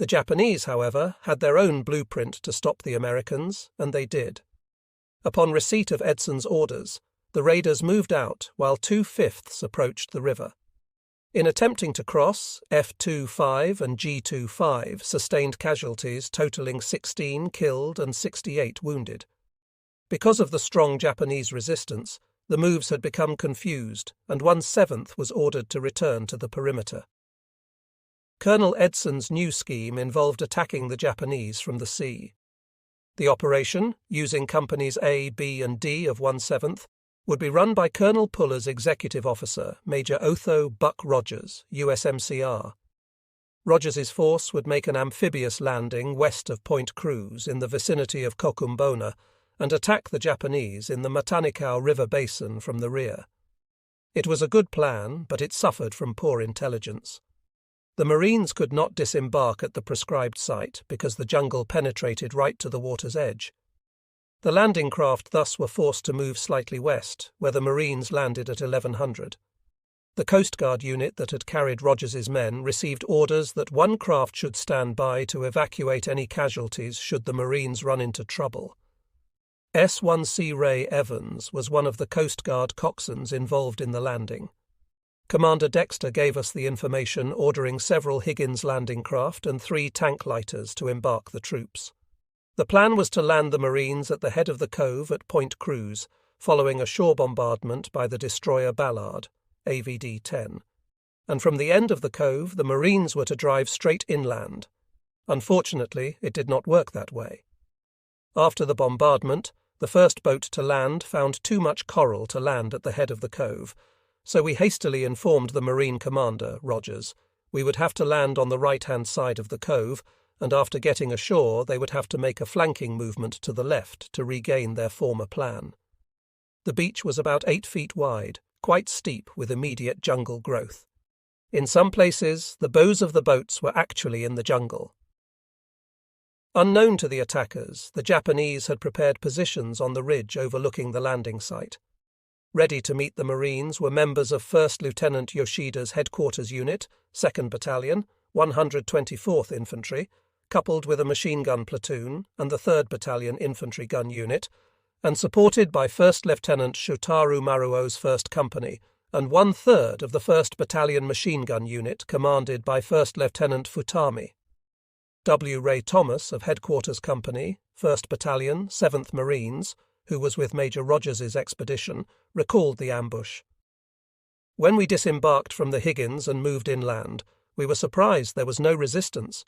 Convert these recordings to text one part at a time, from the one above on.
The Japanese, however, had their own blueprint to stop the Americans, and they did. Upon receipt of Edson's orders, the raiders moved out while 2/5 approached the river. In attempting to cross, F.25 and G.25 sustained casualties totaling 16 killed and 68 wounded. Because of the strong Japanese resistance, the moves had become confused, and 1/7 was ordered to return to the perimeter. Colonel Edson's new scheme involved attacking the Japanese from the sea. The operation, using companies A, B, and D of 1/7, would be run by Colonel Puller's executive officer, Major Otho Buck Rogers, USMCR. Rogers's force would make an amphibious landing west of Point Cruz in the vicinity of Kokumbona and attack the Japanese in the Matanikau River basin from the rear. It was a good plan, but it suffered from poor intelligence. The Marines could not disembark at the prescribed site because the jungle penetrated right to the water's edge. The landing craft thus were forced to move slightly west, where the Marines landed at 1100. The Coast Guard unit that had carried Rogers's men received orders that one craft should stand by to evacuate any casualties should the Marines run into trouble. S-1C Ray Evans was one of the Coast Guard coxswains involved in the landing. Commander Dexter gave us the information, ordering several Higgins landing craft and 3 tank lighters to embark the troops. The plan was to land the Marines at the head of the cove at Point Cruz, following a shore bombardment by the destroyer Ballard, AVD-10. And from the end of the cove, the Marines were to drive straight inland. Unfortunately, it did not work that way. After the bombardment, the first boat to land found too much coral to land at the head of the cove, so we hastily informed the Marine commander, Rogers, we would have to land on the right-hand side of the cove, and after getting ashore they would have to make a flanking movement to the left to regain their former plan. The beach was about 8 feet wide, quite steep with immediate jungle growth. In some places, the bows of the boats were actually in the jungle. Unknown to the attackers, the Japanese had prepared positions on the ridge overlooking the landing site. Ready to meet the Marines were members of 1st Lieutenant Yoshida's headquarters unit, 2nd Battalion, 124th Infantry, coupled with a machine gun platoon and the 3rd Battalion Infantry Gun Unit, and supported by 1st Lieutenant Shotaro Maruo's 1st Company and 1/3 of the 1st Battalion Machine Gun Unit commanded by 1st Lieutenant Futami. W. Ray Thomas of Headquarters Company, 1st Battalion, 7th Marines, who was with Major Rogers's expedition, recalled the ambush. When we disembarked from the Higgins and moved inland, we were surprised there was no resistance.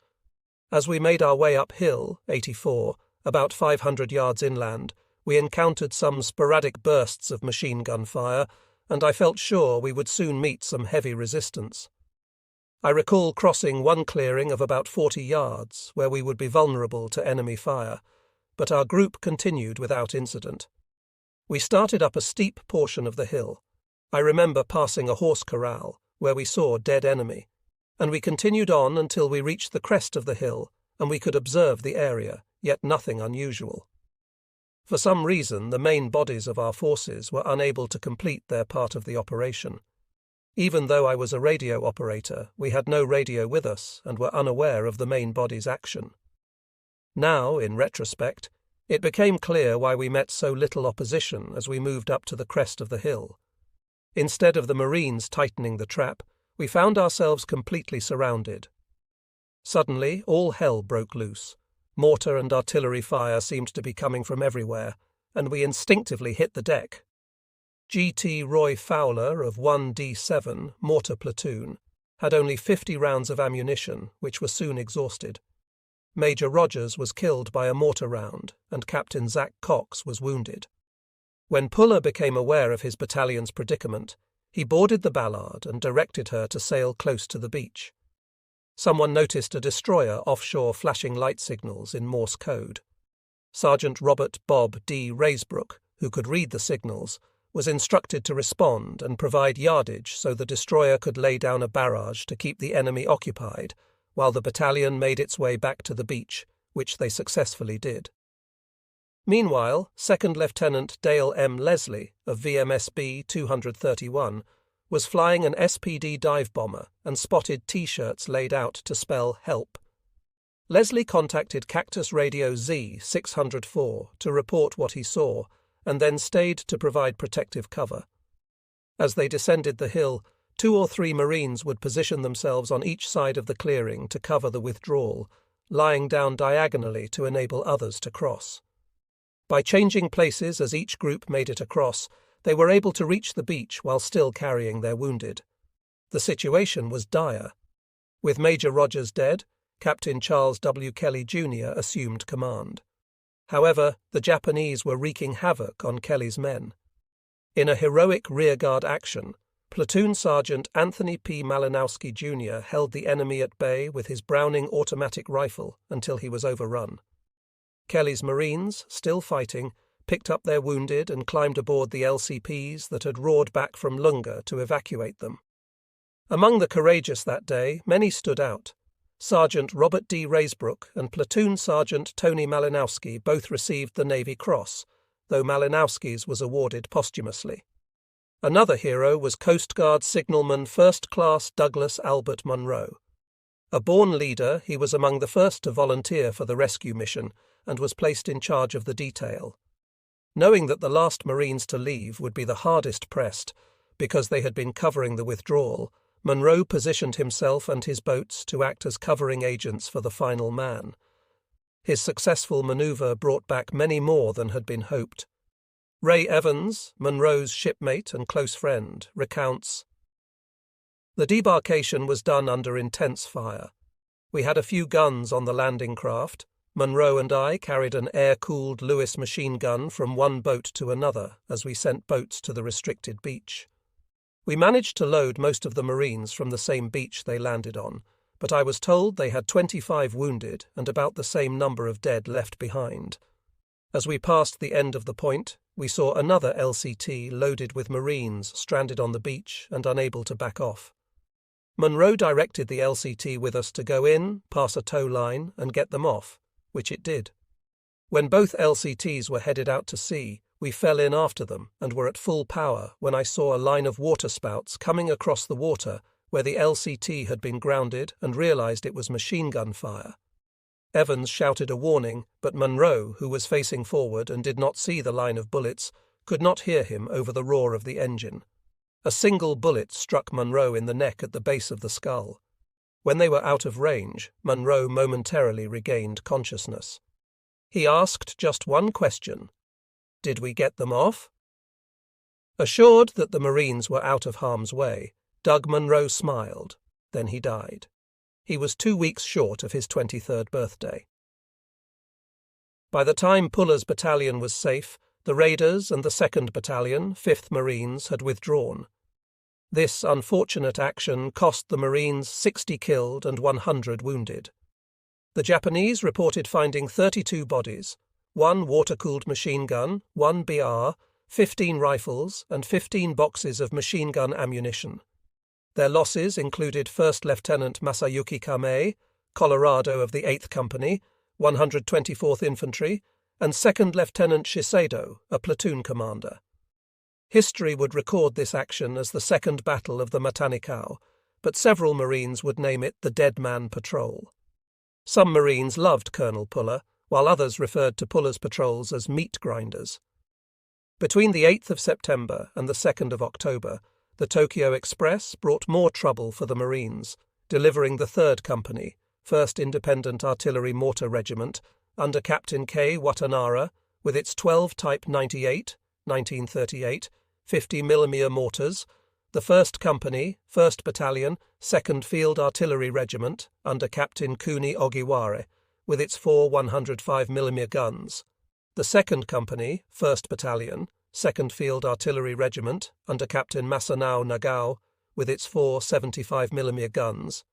As we made our way uphill, 84, about 500 yards inland, we encountered some sporadic bursts of machine gun fire, and I felt sure we would soon meet some heavy resistance. I recall crossing one clearing of about 40 yards, where we would be vulnerable to enemy fire, but our group continued without incident. We started up a steep portion of the hill. I remember passing a horse corral, where we saw dead enemy, and we continued on until we reached the crest of the hill, and we could observe the area, yet nothing unusual. For some reason, the main bodies of our forces were unable to complete their part of the operation. Even though I was a radio operator, we had no radio with us and were unaware of the main body's action. Now, in retrospect, it became clear why we met so little opposition as we moved up to the crest of the hill. Instead of the Marines tightening the trap, we found ourselves completely surrounded. Suddenly, all hell broke loose. Mortar and artillery fire seemed to be coming from everywhere, and we instinctively hit the deck. G.T. Roy Fowler of 1D7 Mortar Platoon had only 50 rounds of ammunition, which were soon exhausted. Major Rogers was killed by a mortar round, and Captain Zach Cox was wounded. When Puller became aware of his battalion's predicament, he boarded the Ballard and directed her to sail close to the beach. Someone noticed a destroyer offshore flashing light signals in Morse code. Sergeant Robert Bob D. Raysbrook, who could read the signals, was instructed to respond and provide yardage so the destroyer could lay down a barrage to keep the enemy occupied, while the battalion made its way back to the beach, which they successfully did. Meanwhile, 2nd Lieutenant Dale M. Leslie of VMSB 231 was flying an SPD dive bomber and spotted T-shirts laid out to spell "Help." Leslie contacted Cactus Radio Z-604 to report what he saw, and then stayed to provide protective cover. As they descended the hill, 2 or 3 Marines would position themselves on each side of the clearing to cover the withdrawal, lying down diagonally to enable others to cross. By changing places as each group made it across, they were able to reach the beach while still carrying their wounded. The situation was dire. With Major Rogers dead, Captain Charles W. Kelly Jr. assumed command. However, the Japanese were wreaking havoc on Kelly's men. In a heroic rearguard action, Platoon Sergeant Anthony P. Malinowski Jr. held the enemy at bay with his Browning automatic rifle until he was overrun. Kelly's Marines, still fighting, picked up their wounded and climbed aboard the LCPs that had roared back from Lunga to evacuate them. Among the courageous that day, many stood out. Sergeant Robert D. Raisbrook and Platoon Sergeant Tony Malinowski both received the Navy Cross, though Malinowski's was awarded posthumously. Another hero was Coast Guard signalman First Class Douglas Albert Munro. A born leader, he was among the first to volunteer for the rescue mission and was placed in charge of the detail. Knowing that the last Marines to leave would be the hardest pressed, because they had been covering the withdrawal, Munro positioned himself and his boats to act as covering agents for the final man. His successful maneuver brought back many more than had been hoped. Ray Evans, Munro's shipmate and close friend, recounts, "The debarkation was done under intense fire. We had a few guns on the landing craft. Munro and I carried an air-cooled Lewis machine gun from one boat to another as we sent boats to the restricted beach. We managed to load most of the Marines from the same beach they landed on, but I was told they had 25 wounded and about the same number of dead left behind. As we passed the end of the point, we saw another LCT loaded with Marines stranded on the beach and unable to back off. Munro directed the LCT with us to go in, pass a tow line, and get them off, which it did. When both LCTs were headed out to sea, we fell in after them and were at full power when I saw a line of waterspouts coming across the water where the LCT had been grounded and realized it was machine gun fire. Evans shouted a warning, but Munro, who was facing forward and did not see the line of bullets, could not hear him over the roar of the engine. A single bullet struck Munro in the neck at the base of the skull. When they were out of range, Munro momentarily regained consciousness. He asked just one question: "Did we get them off?" Assured that the Marines were out of harm's way, Doug Munro smiled. Then he died. He was 2 weeks short of his 23rd birthday. By the time Puller's battalion was safe, the Raiders and the 2nd Battalion, 5th Marines, had withdrawn. This unfortunate action cost the Marines 60 killed and 100 wounded. The Japanese reported finding 32 bodies, 1 water-cooled machine gun, 1 BR, 15 rifles, and 15 boxes of machine gun ammunition. Their losses included 1st Lieutenant Masayuki Kamei, Colorado of the 8th Company, 124th Infantry, and 2nd Lieutenant Shiseido, a platoon commander. History would record this action as the Second Battle of the Matanikau, but several Marines would name it the Dead Man Patrol. Some Marines loved Colonel Puller, while others referred to Puller's patrols as meat grinders. Between the 8th of September and the 2nd of October, the Tokyo Express brought more trouble for the Marines, delivering the 3rd Company, 1st Independent Artillery Mortar Regiment, under Captain K. Watanara, with its 12 Type 98, 1938, 50mm mortars, the 1st Company, 1st Battalion, 2nd Field Artillery Regiment, under Captain Kuni Ogiware, with its 4 105mm guns, the 2nd Company, 1st Battalion, 2nd Field Artillery Regiment, under Captain Masanao Nagao, with its 4 75mm guns,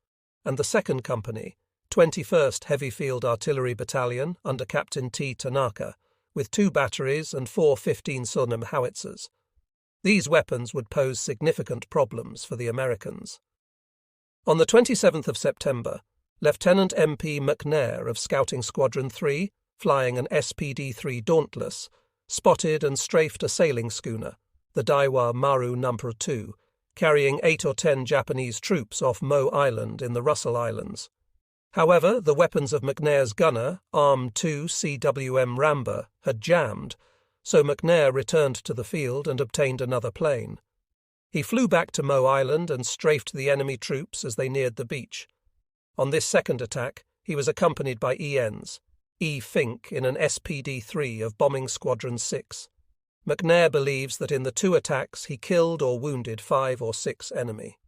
and the 2nd Company, 21st Heavy Field Artillery Battalion, under Captain T. Tanaka, with 2 batteries and 4 15 Sunam howitzers. These weapons would pose significant problems for the Americans. On the 27th of September, Lieutenant M.P. McNair of Scouting Squadron 3, flying an SPD-3 Dauntless, spotted and strafed a sailing schooner, the Daiwa Maru No. 2, carrying 8 or 10 Japanese troops off Mo Island in the Russell Islands. However, the weapons of McNair's gunner, ARM-2 CWM Ramber, had jammed, so McNair returned to the field and obtained another plane. He flew back to Moe Island and strafed the enemy troops as they neared the beach. On this second attack, he was accompanied by ENs, E. Fink in an SPD-3 of Bombing Squadron 6. McNair believes that in the 2 attacks he killed or wounded 5 or 6 enemy.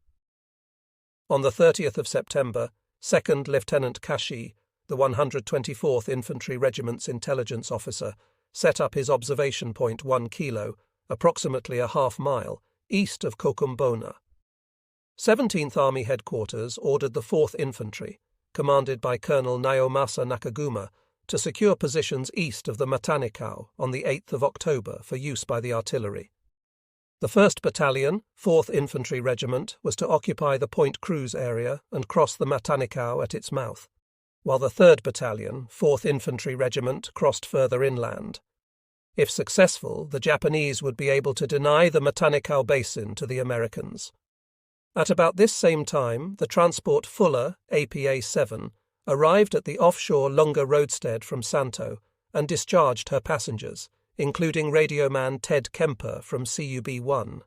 On the 30th of September, 2nd Lieutenant Kashi, the 124th Infantry Regiment's intelligence officer, set up his observation point 1 kilo, approximately a half-mile, east of Kokumbona. 17th Army Headquarters ordered the 4th Infantry, commanded by Colonel Naomasa Nakaguma, to secure positions east of the Matanikau on the 8th of October for use by the artillery. The 1st Battalion, 4th Infantry Regiment, was to occupy the Point Cruz area and cross the Matanikau at its mouth, while the 3rd Battalion, 4th Infantry Regiment, crossed further inland. If successful, the Japanese would be able to deny the Matanikau Basin to the Americans. At about this same time, the transport Fuller, Ep.7, arrived at the offshore Lunga roadstead from Santo and discharged her passengers, including radioman Ted Kemper from CUB-1.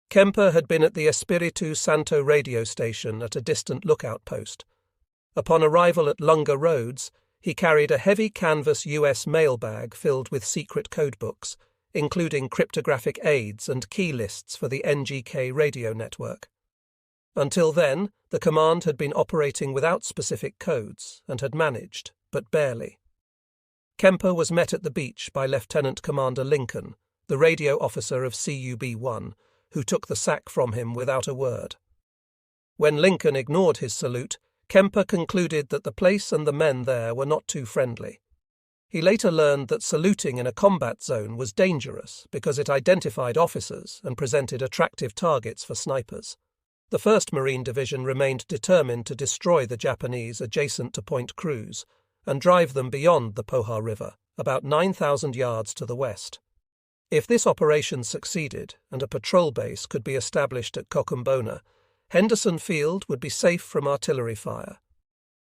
Kemper had been at the Espiritu Santo radio station at a distant lookout post. Upon arrival at Lunga Roads, he carried a heavy canvas US mail bag filled with secret codebooks, including cryptographic aids and key lists for the NGK radio network. Until then, the command had been operating without specific codes and had managed, but barely. Kemper was met at the beach by Lieutenant Commander Lincoln, the radio officer of CUB-1, who took the sack from him without a word. When Lincoln ignored his salute, Kemper concluded that the place and the men there were not too friendly. He later learned that saluting in a combat zone was dangerous because it identified officers and presented attractive targets for snipers. The 1st Marine Division remained determined to destroy the Japanese adjacent to Point Cruz and drive them beyond the Pohá River, about 9,000 yards to the west. If this operation succeeded and a patrol base could be established at Kokumbona, Henderson Field would be safe from artillery fire.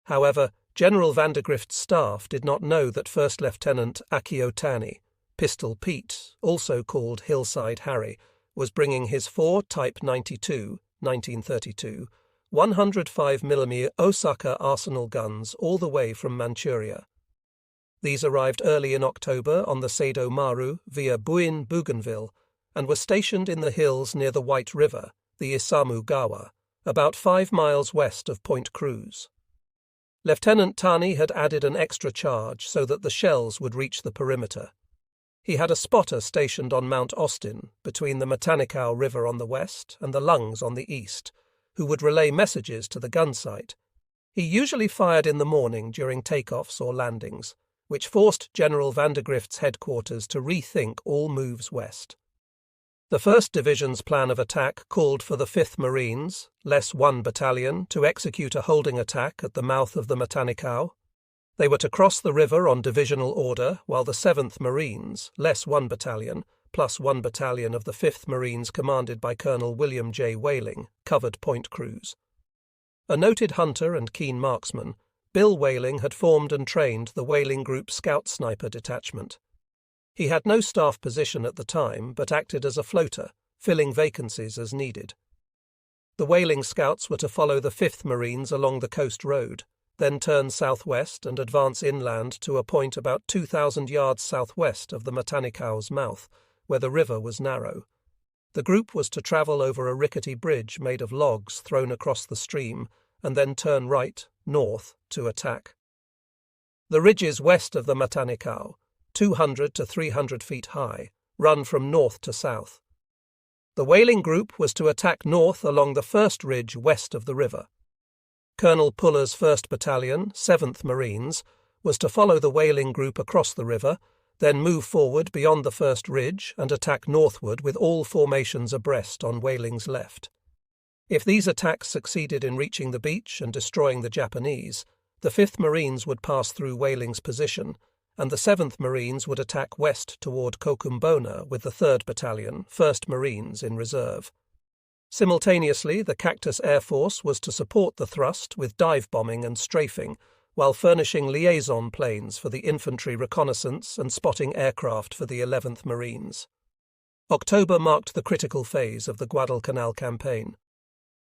However, General Vandergrift's staff did not know that First Lieutenant Akio Tani, Pistol Pete, also called Hillside Harry, was bringing his 4 Type 92, 1932, 105mm Osaka arsenal guns all the way from Manchuria. These arrived early in October on the Sado Maru via Buin Bougainville and were stationed in the hills near the White River, the Isamu Gawa, about 5 miles west of Point Cruz. Lieutenant Tani had added an extra charge so that the shells would reach the perimeter. He had a spotter stationed on Mount Austin, between the Matanikau River on the west and the Lungs on the east, who would relay messages to the gun site. He usually fired in the morning during takeoffs or landings, which forced General Vandergrift's headquarters to rethink all moves west. The 1st Division's plan of attack called for the 5th Marines, less 1 battalion, to execute a holding attack at the mouth of the Matanikau. They were to cross the river on divisional order, while the 7th Marines, less 1 battalion, plus 1 battalion of the 5th Marines commanded by Colonel William J. Whaling, covered Point Cruz. A noted hunter and keen marksman, Bill Whaling had formed and trained the Whaling Group Scout Sniper Detachment. He had no staff position at the time, but acted as a floater, filling vacancies as needed. The Whaling Scouts were to follow the 5th Marines along the coast road, then turn southwest and advance inland to a point about 2,000 yards southwest of the Matanikau's mouth, where the river was narrow. The group was to travel over a rickety bridge made of logs thrown across the stream, and then turn right, north, to attack. The ridges west of the Matanikau, 200 to 300 feet high, run from north to south. The Whaling Group was to attack north along the first ridge west of the river. Colonel Puller's 1st Battalion, 7th Marines, was to follow the Whaling Group across the river, then move forward beyond the first ridge and attack northward with all formations abreast on Whaling's left. If these attacks succeeded in reaching the beach and destroying the Japanese, the 5th Marines would pass through Whaling's position, and the 7th Marines would attack west toward Kokumbona with the 3rd Battalion, 1st Marines, in reserve. Simultaneously, the Cactus Air Force was to support the thrust with dive bombing and strafing, while furnishing liaison planes for the infantry reconnaissance and spotting aircraft for the 11th Marines. October marked the critical phase of the Guadalcanal campaign.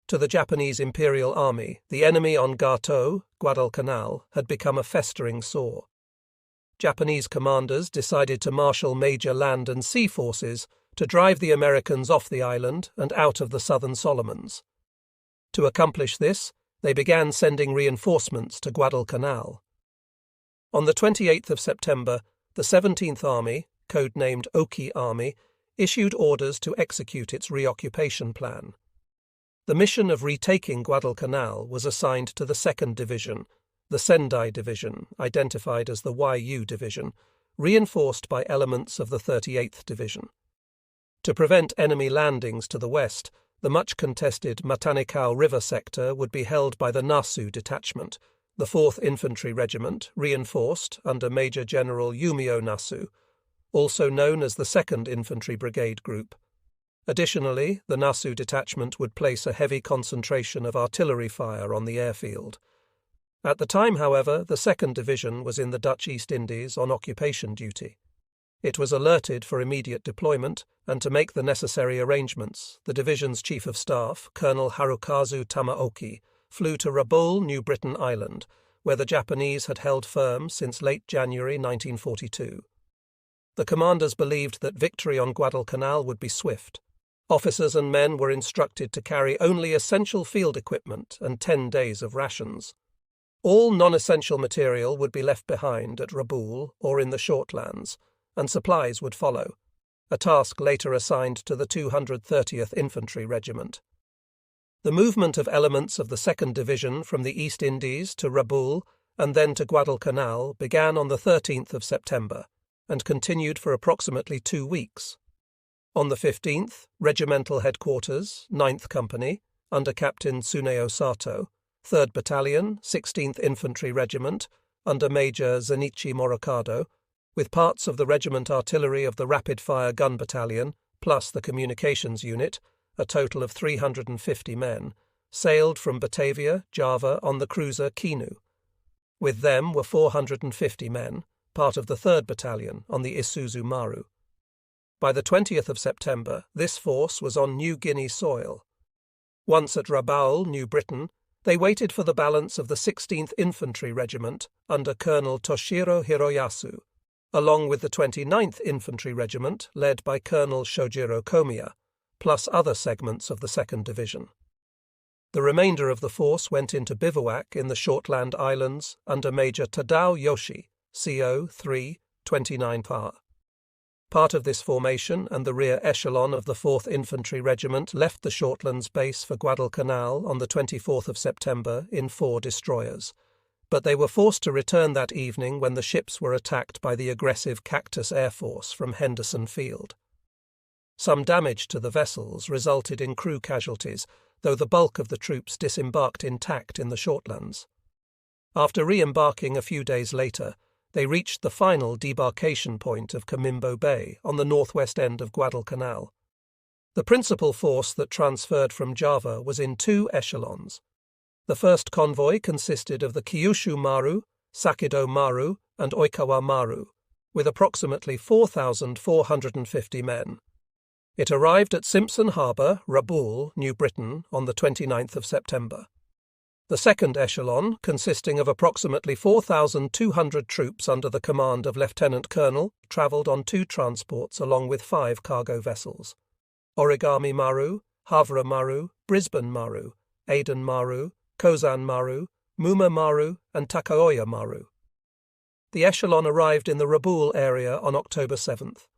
To the Japanese Imperial Army, the enemy on Gato, Guadalcanal, had become a festering sore. Japanese commanders decided to marshal major land and sea forces to drive the Americans off the island and out of the southern Solomons. To accomplish this, they began sending reinforcements to Guadalcanal. On the 28th of September, the 17th Army, codenamed Oki Army, issued orders to execute its reoccupation plan. The mission of retaking Guadalcanal was assigned to the 2nd Division, the Sendai Division, identified as the YU Division, reinforced by elements of the 38th Division. To prevent enemy landings to the west, the much-contested Matanikau River sector would be held by the Nasu Detachment, the 4th Infantry Regiment, reinforced under Major General Yumio Nasu, also known as the 2nd Infantry Brigade Group. Additionally, the Nasu Detachment would place a heavy concentration of artillery fire on the airfield. At the time, however, the 2nd Division was in the Dutch East Indies on occupation duty. It was alerted for immediate deployment, and to make the necessary arrangements, the division's Chief of Staff, Colonel Harukazu Tamaoki, flew to Rabaul, New Britain Island, where the Japanese had held firm since late January 1942. The commanders believed that victory on Guadalcanal would be swift. Officers and men were instructed to carry only essential field equipment and 10 days of rations. All non-essential material would be left behind at Rabaul or in the Shortlands, and supplies would follow, a task later assigned to the 230th Infantry Regiment. The movement of elements of the 2nd Division from the East Indies to Rabaul and then to Guadalcanal began on the 13th of September and continued for approximately 2 weeks. On the 15th, Regimental Headquarters, 9th Company, under Captain Tsuneo Sato, 3rd Battalion, 16th Infantry Regiment, under Major Zenichi Morikado, with parts of the regiment artillery of the Rapid Fire Gun Battalion, plus the communications unit, a total of 350 men, sailed from Batavia, Java, on the cruiser Kinu. With them were 450 men, part of the 3rd Battalion, on the Isuzu Maru. By the 20th of September, this force was on New Guinea soil. Once at Rabaul, New Britain, they waited for the balance of the 16th Infantry Regiment under Colonel Toshiro Hiroyasu, along with the 29th Infantry Regiment led by Colonel Shojiro Komiya, plus other segments of the 2nd Division. The remainder of the force went into bivouac in the Shortland Islands under Major Tadao Yoshi, CO 3, 29 power. Part of this formation and the rear echelon of the 4th Infantry Regiment left the Shortlands base for Guadalcanal on the 24th of September in 4 destroyers, but they were forced to return that evening when the ships were attacked by the aggressive Cactus Air Force from Henderson Field. Some damage to the vessels resulted in crew casualties, though the bulk of the troops disembarked intact in the Shortlands. After re-embarking a few days later, they reached the final debarkation point of Comimbo Bay on the northwest end of Guadalcanal. The principal force that transferred from Java was in 2 echelons. The first convoy consisted of the Kyushu Maru, Sakido Maru, and Oikawa Maru, with approximately 4,450 men. It arrived at Simpson Harbour, Rabaul, New Britain, on the 29th of September. The second echelon, consisting of approximately 4,200 troops under the command of Lieutenant Colonel, travelled on 2 transports along with 5 cargo vessels: Origami Maru, Havre Maru, Brisbane Maru, Aden Maru, Kozan Maru, Muma Maru, and Takaoya Maru. The echelon arrived in the Rabaul area on October 7th.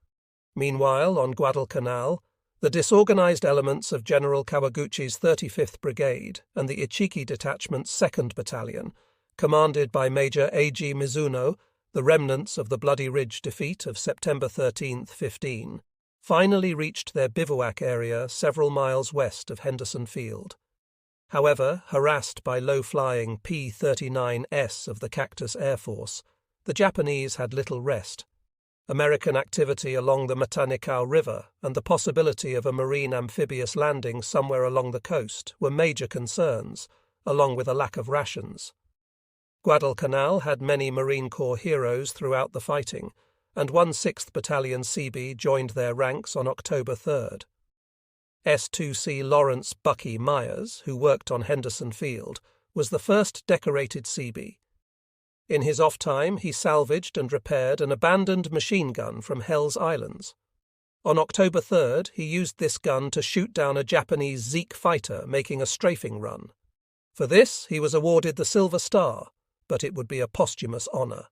Meanwhile, on Guadalcanal, the disorganized elements of General Kawaguchi's 35th Brigade and the Ichiki Detachment's 2nd Battalion, commanded by Major A.G. Mizuno, the remnants of the Bloody Ridge defeat of September 13-15, finally reached their bivouac area several miles west of Henderson Field. However, harassed by low-flying P-39S of the Cactus Air Force, the Japanese had little rest. American activity along the Matanikau River and the possibility of a marine amphibious landing somewhere along the coast were major concerns, along with a lack of rations. Guadalcanal had many Marine Corps heroes throughout the fighting, and 1/6th Battalion Seabee joined their ranks on October 3rd. S2C Lawrence "Bucky" Myers, who worked on Henderson Field, was the first decorated Seabee. In his off time, he salvaged and repaired an abandoned machine gun from Hell's Islands. On October 3rd, he used this gun to shoot down a Japanese Zeke fighter making a strafing run. For this, he was awarded the Silver Star, but it would be a posthumous honor.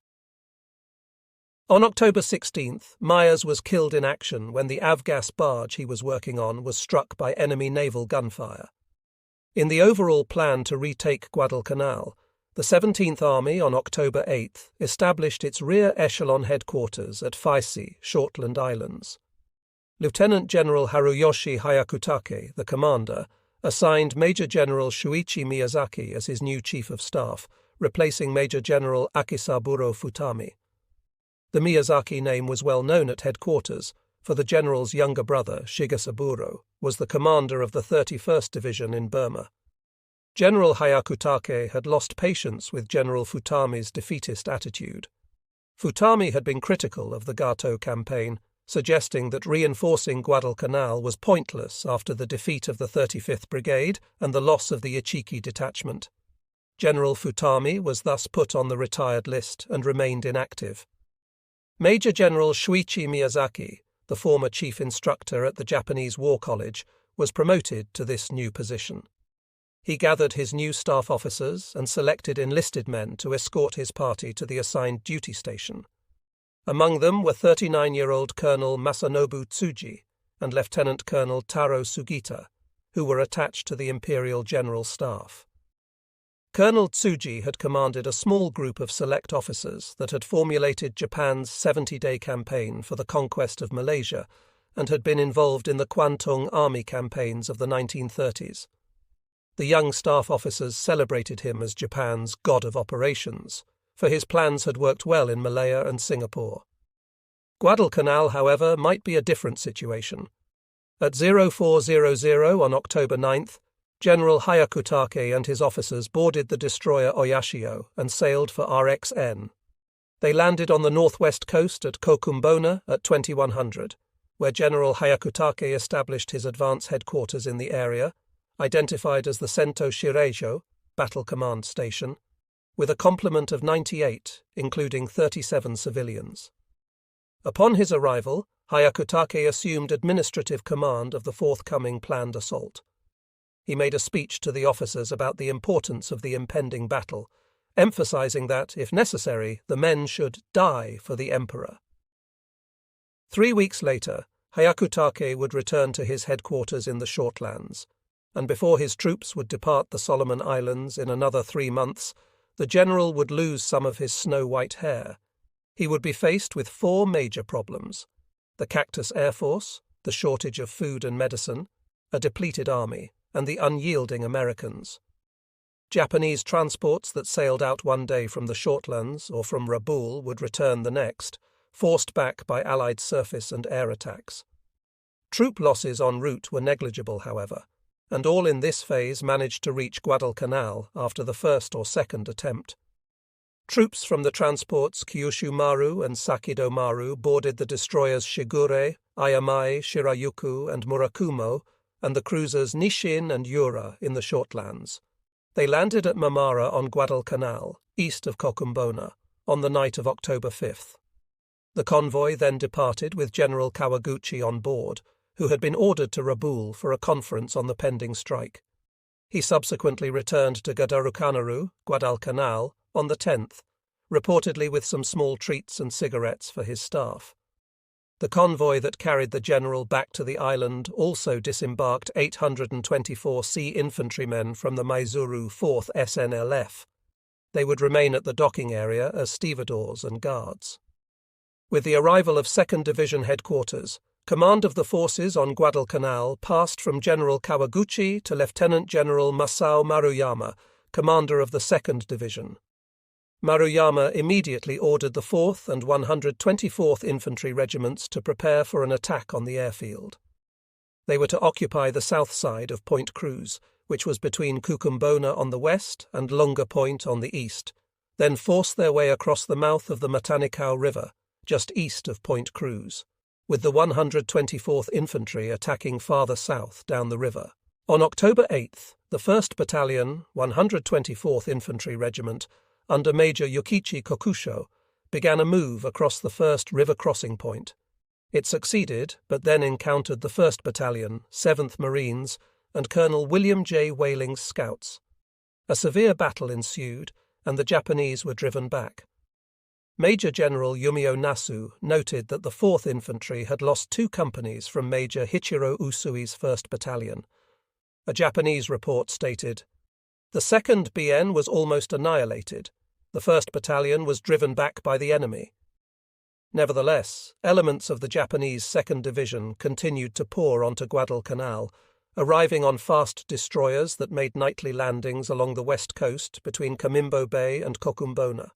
On October 16th, Myers was killed in action when the Avgas barge he was working on was struck by enemy naval gunfire. In the overall plan to retake Guadalcanal, the 17th Army on October 8th established its rear echelon headquarters at Faisi, Shortland Islands. Lieutenant General Haruyoshi Hyakutake, the commander, assigned Major General Shuichi Miyazaki as his new chief of staff, replacing Major General Akisaburo Futami. The Miyazaki name was well known at headquarters, for the general's younger brother, Shigesaburo, was the commander of the 31st Division in Burma. General Hyakutake had lost patience with General Futami's defeatist attitude. Futami had been critical of the Gato campaign, suggesting that reinforcing Guadalcanal was pointless after the defeat of the 35th Brigade and the loss of the Ichiki detachment. General Futami was thus put on the retired list and remained inactive. Major General Shuichi Miyazaki, the former chief instructor at the Japanese War College, was promoted to this new position. He gathered his new staff officers and selected enlisted men to escort his party to the assigned duty station. Among them were 39-year-old Colonel Masanobu Tsuji and Lieutenant Colonel Taro Sugita, who were attached to the Imperial General Staff. Colonel Tsuji had commanded a small group of select officers that had formulated Japan's 70-day campaign for the conquest of Malaysia and had been involved in the Kwantung Army campaigns of the 1930s. The young staff officers celebrated him as Japan's god of operations, for his plans had worked well in Malaya and Singapore. Guadalcanal, however, might be a different situation. At 0400 on October 9th, General Hyakutake and his officers boarded the destroyer Oyashio and sailed for RXN. They landed on the northwest coast at Kokumbona at 2100, where General Hyakutake established his advance headquarters in the area, identified as the Sento Shireijo, Battle Command Station, with a complement of 98, including 37 civilians. Upon his arrival, Hyakutake assumed administrative command of the forthcoming planned assault. He made a speech to the officers about the importance of the impending battle, emphasizing that, if necessary, the men should die for the emperor. 3 weeks later, Hyakutake would return to his headquarters in the Shortlands, and before his troops would depart the Solomon Islands in another 3 months, the general would lose some of his snow-white hair. He would be faced with 4 major problems: the Cactus Air Force, the shortage of food and medicine, a depleted army, and the unyielding Americans. Japanese transports that sailed out one day from the Shortlands or from Rabaul would return the next, forced back by Allied surface and air attacks. Troop losses en route were negligible, however, and all in this phase managed to reach Guadalcanal after the first or second attempt. Troops from the transports Kyushu Maru and Sakido Maru boarded the destroyers Shigure, Ayamai, Shirayuku, and Murakumo, and the cruisers Nishin and Yura in the Shortlands. They landed at Mamara on Guadalcanal, east of Kokumbona, on the night of October 5th. The convoy then departed with General Kawaguchi on board, who had been ordered to Rabaul for a conference on the pending strike. He subsequently returned to Guadalcanal, Guadalcanal, on the 10th, reportedly with some small treats and cigarettes for his staff. The convoy that carried the general back to the island also disembarked 824 sea infantrymen from the Maizuru 4th SNLF. They would remain at the docking area as stevedores and guards. With the arrival of 2nd Division headquarters, command of the forces on Guadalcanal passed from General Kawaguchi to Lieutenant General Masao Maruyama, commander of the 2nd Division. Maruyama immediately ordered the 4th and 124th Infantry Regiments to prepare for an attack on the airfield. They were to occupy the south side of Point Cruz, which was between Cucumbona on the west and Lunga Point on the east, then force their way across the mouth of the Matanicao River, just east of Point Cruz, with the 124th Infantry attacking farther south down the river. On October 8th, the 1st Battalion, 124th Infantry Regiment, under Major Yukichi Kokusho, began a move across the first river crossing point. It succeeded, but then encountered the 1st Battalion, 7th Marines, and Colonel William J. Whaling's scouts. A severe battle ensued, and the Japanese were driven back. Major General Yumio Nasu noted that the 4th Infantry had lost 2 companies from Major Hichiro Usui's 1st Battalion. A Japanese report stated, "The 2nd BN was almost annihilated. The 1st Battalion was driven back by the enemy." Nevertheless, elements of the Japanese 2nd Division continued to pour onto Guadalcanal, arriving on fast destroyers that made nightly landings along the west coast between Camimbo Bay and Cocumbona.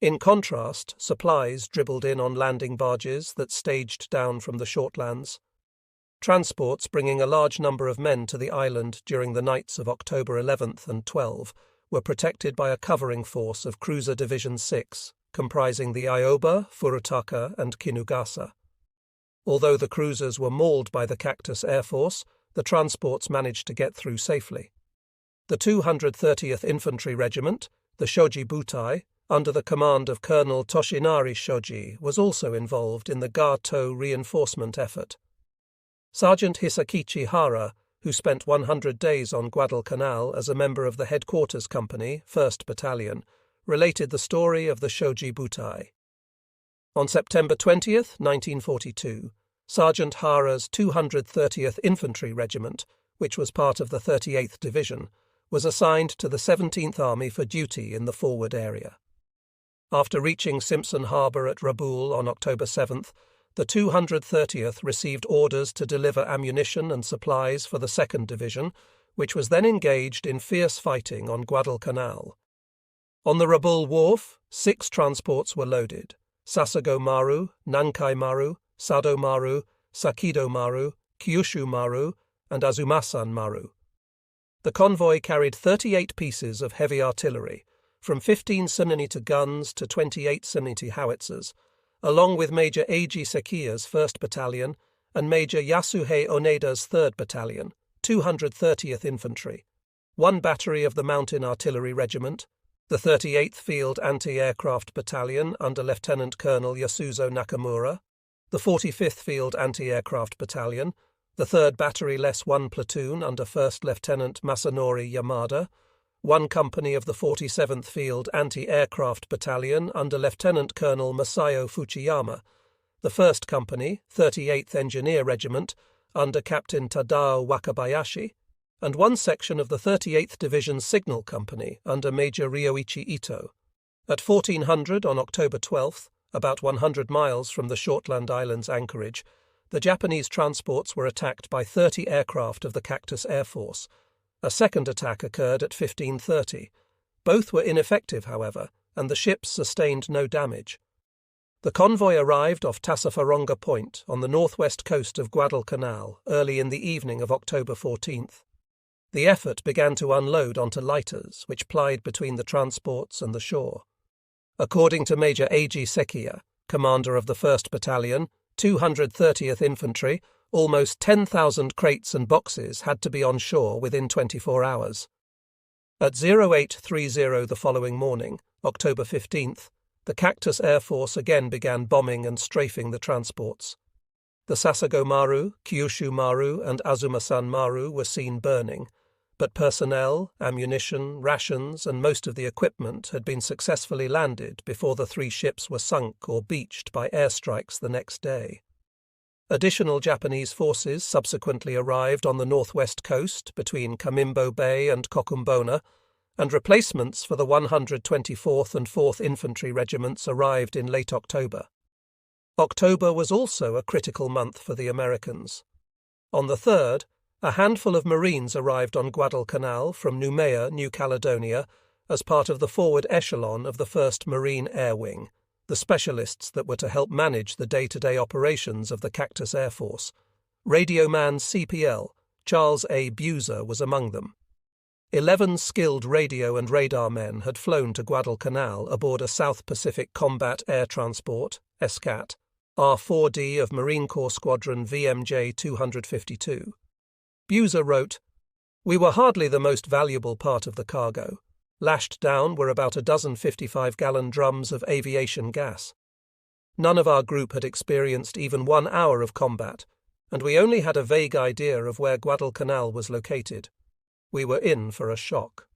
In contrast, supplies dribbled in on landing barges that staged down from the shortlands. Transports bringing a large number of men to the island during the nights of October 11th and 12 were protected by a covering force of Cruiser Division 6, comprising the Ioba, Furutaka, and Kinugasa. Although the cruisers were mauled by the Cactus Air Force, the transports managed to get through safely. The 230th Infantry Regiment, the Shoji Butai, under the command of Colonel Toshinari Shoji, was also involved in the Ga-To reinforcement effort. Sergeant Hisakichi Hara, who spent 100 days on Guadalcanal as a member of the Headquarters Company, 1st Battalion, related the story of the Shoji Butai. On September 20th, 1942, Sergeant Hara's 230th Infantry Regiment, which was part of the 38th Division, was assigned to the 17th Army for duty in the forward area. After reaching Simpson Harbour at Rabaul on October 7th, the 230th received orders to deliver ammunition and supplies for the 2nd Division, which was then engaged in fierce fighting on Guadalcanal. On the Rabaul Wharf, 6 transports were loaded: Sasago Maru, Nankai Maru, Sado Maru, Sakido Maru, Kyushu Maru, and Azumasan Maru. The convoy carried 38 pieces of heavy artillery, from 15 cm guns to 28 cm howitzers, along with Major Eiji Sekiya's 1st Battalion and Major Yasuhei Oneda's 3rd Battalion, 230th Infantry, 1 battery of the Mountain Artillery Regiment, the 38th Field Anti-Aircraft Battalion under Lieutenant Colonel Yasuzo Nakamura, the 45th Field Anti-Aircraft Battalion, the 3rd Battery Less 1 Platoon under 1st Lieutenant Masanori Yamada, 1 company of the 47th Field Anti-Aircraft Battalion under Lieutenant Colonel Masayo Fujiyama, the 1st Company, 38th Engineer Regiment, under Captain Tadao Wakabayashi, and 1 section of the 38th Division Signal Company under Major Ryoichi Ito. At 1400 on October 12th, about 100 miles from the Shortland Islands anchorage, the Japanese transports were attacked by 30 aircraft of the Cactus Air Force. A second attack occurred at 1530. Both were ineffective, however, and the ships sustained no damage. The convoy arrived off Tassafaronga Point on the northwest coast of Guadalcanal early in the evening of October 14th. The effort began to unload onto lighters, which plied between the transports and the shore. According to Major Eiji Sekiya, commander of the 1st Battalion, 230th Infantry, almost 10,000 crates and boxes had to be on shore within 24 hours. At 0830 the following morning, October 15th, the Cactus Air Force again began bombing and strafing the transports. The Sasago Maru, Kyushu Maru, and Azumasan Maru were seen burning, but personnel, ammunition, rations, and most of the equipment had been successfully landed before the 3 ships were sunk or beached by airstrikes the next day. Additional Japanese forces subsequently arrived on the northwest coast between Camimbo Bay and Cocumbona, and replacements for the 124th and 4th Infantry Regiments arrived in late October. October was also a critical month for the Americans. On the 3rd, a handful of Marines arrived on Guadalcanal from Noumea, New Caledonia, as part of the forward echelon of the 1st Marine Air Wing, the specialists that were to help manage the day-to-day operations of the Cactus Air Force. Radioman CPL, Charles A. Buser, was among them. 11 skilled radio and radar men had flown to Guadalcanal aboard a South Pacific Combat Air Transport, SCAT, R-4D of Marine Corps Squadron VMJ 252. Buser wrote, "We were hardly the most valuable part of the cargo. Lashed down were about a dozen 55-gallon drums of aviation gas. None of our group had experienced even 1 hour of combat, and we only had a vague idea of where Guadalcanal was located. We were in for a shock."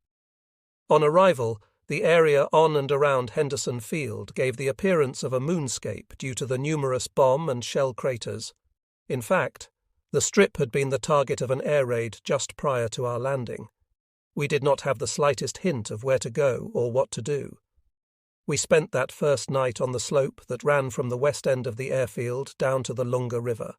On arrival, the area on and around Henderson Field gave the appearance of a moonscape due to the numerous bomb and shell craters. In fact, the Strip had been the target of an air raid just prior to our landing. We did not have the slightest hint of where to go or what to do. We spent that first night on the slope that ran from the west end of the airfield down to the Lunga River.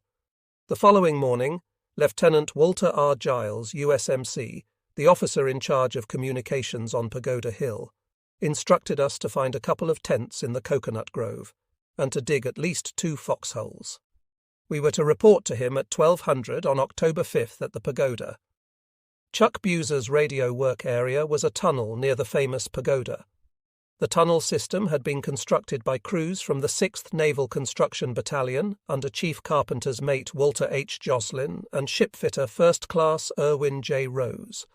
The following morning, Lieutenant Walter R. Giles, USMC, the officer in charge of communications on Pagoda Hill, instructed us to find a couple of tents in the coconut grove and to dig at least 2 foxholes. We were to report to him at 1200 on October 5th at the pagoda. Chuck Buser's radio work area was a tunnel near the famous pagoda. The tunnel system had been constructed by crews from the 6th Naval Construction Battalion under Chief Carpenter's mate Walter H. Joslin and shipfitter First Class Irwin J. Rose.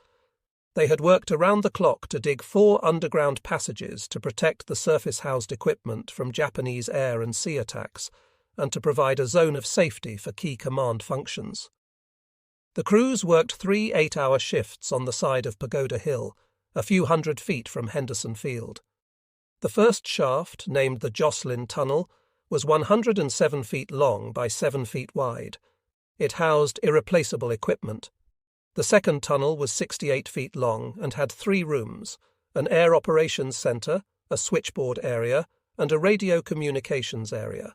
They had worked around the clock to dig 4 underground passages to protect the surface-housed equipment from Japanese air and sea attacks, and to provide a zone of safety for key command functions. The crews worked 3 8-hour shifts on the side of Pagoda Hill, a few hundred feet from Henderson Field. The first shaft, named the Joslin Tunnel, was 107 feet long by 7 feet wide. It housed irreplaceable equipment. The second tunnel was 68 feet long and had 3 rooms, an air operations center, a switchboard area, and a radio communications area.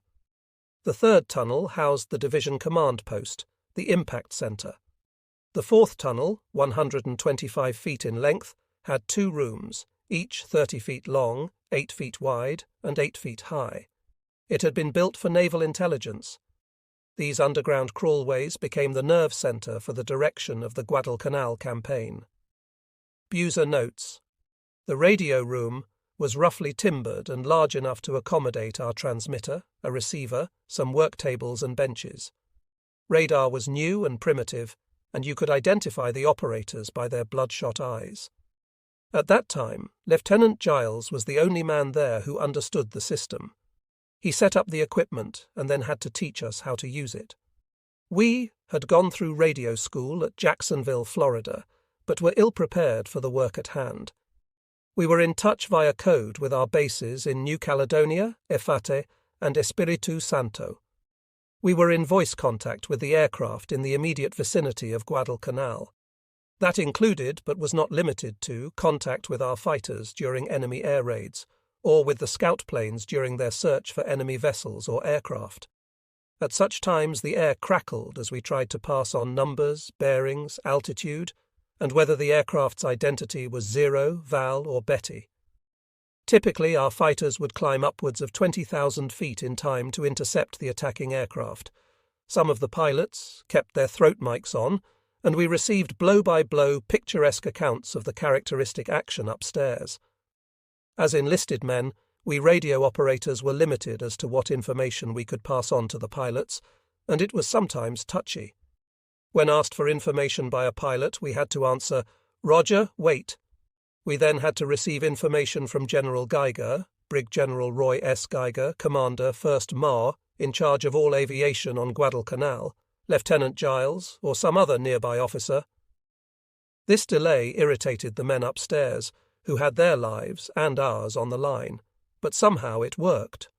The third tunnel housed the division command post, the impact center. The fourth tunnel, 125 feet in length, had 2 rooms, each 30 feet long, 8 feet wide, and 8 feet high. It had been built for naval intelligence. These underground crawlways became the nerve center for the direction of the Guadalcanal campaign. Buser notes, "The radio room was roughly timbered and large enough to accommodate our transmitter, a receiver, some work tables and benches. Radar was new and primitive, and you could identify the operators by their bloodshot eyes. At that time, Lieutenant Giles was the only man there who understood the system. He set up the equipment and then had to teach us how to use it. We had gone through radio school at Jacksonville, Florida, but were ill-prepared for the work at hand. We were in touch via code with our bases in New Caledonia, Efate, and Espiritu Santo. We were in voice contact with the aircraft in the immediate vicinity of Guadalcanal. That included, but was not limited to, contact with our fighters during enemy air raids, or with the scout planes during their search for enemy vessels or aircraft. At such times the air crackled as we tried to pass on numbers, bearings, altitude, and whether the aircraft's identity was Zero, Val, or Betty. Typically, our fighters would climb upwards of 20,000 feet in time to intercept the attacking aircraft. Some of the pilots kept their throat mics on, and we received blow-by-blow picturesque accounts of the characteristic action upstairs. As enlisted men, we radio operators were limited as to what information we could pass on to the pilots, and it was sometimes touchy. When asked for information by a pilot, we had to answer, "Roger, wait." We then had to receive information from General Geiger, Brig General Roy S. Geiger, Commander 1st MAR, in charge of all aviation on Guadalcanal, Lieutenant Giles, or some other nearby officer. This delay irritated the men upstairs, who had their lives and ours on the line, but somehow it worked.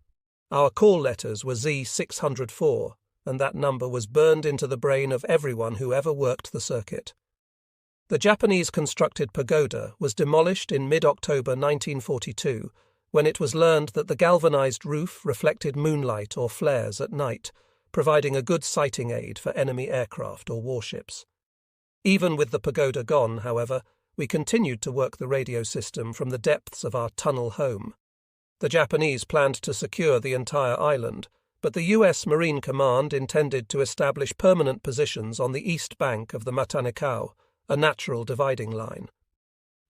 Our call letters were Z604, and that number was burned into the brain of everyone who ever worked the circuit. The Japanese-constructed pagoda was demolished in mid-October 1942, when it was learned that the galvanized roof reflected moonlight or flares at night, providing a good sighting aid for enemy aircraft or warships. Even with the pagoda gone, however, we continued to work the radio system from the depths of our tunnel home. The Japanese planned to secure the entire island, but the U.S. Marine Command intended to establish permanent positions on the east bank of the Matanikau, a natural dividing line.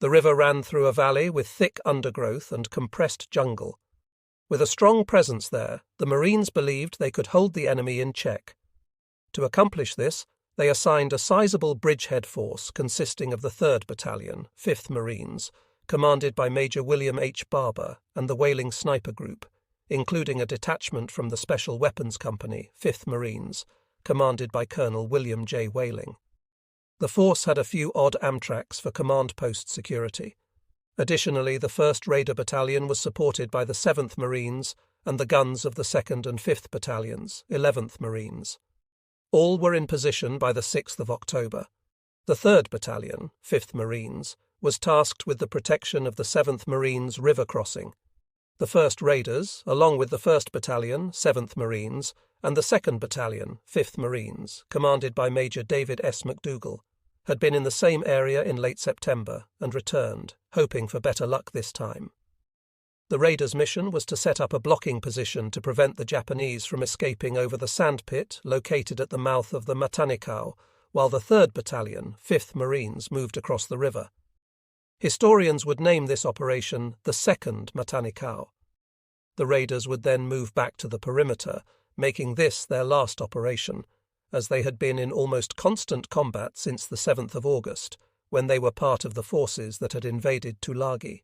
The river ran through a valley with thick undergrowth and compressed jungle. With a strong presence there, the Marines believed they could hold the enemy in check. To accomplish this, they assigned a sizable bridgehead force consisting of the 3rd Battalion, 5th Marines, commanded by Major William H. Barber, and the Whaling Sniper Group, including a detachment from the Special Weapons Company, 5th Marines, commanded by Colonel William J. Whaling. The force had a few odd Amtraks for command post security. Additionally, the 1st Raider Battalion was supported by the 7th Marines and the guns of the 2nd and 5th Battalions, 11th Marines. All were in position by the 6th of October. The 3rd Battalion, 5th Marines, was tasked with the protection of the 7th Marines river crossing. The 1st Raiders, along with the 1st Battalion, 7th Marines, and the 2nd Battalion, 5th Marines, commanded by Major David S. McDougall, had been in the same area in late September and returned, hoping for better luck this time. The Raiders' mission was to set up a blocking position to prevent the Japanese from escaping over the sandpit located at the mouth of the Matanikau, while the 3rd Battalion, 5th Marines, moved across the river. Historians would name this operation the 2nd Matanikau. The Raiders would then move back to the perimeter, making this their last operation, as they had been in almost constant combat since the 7th of August, when they were part of the forces that had invaded Tulagi.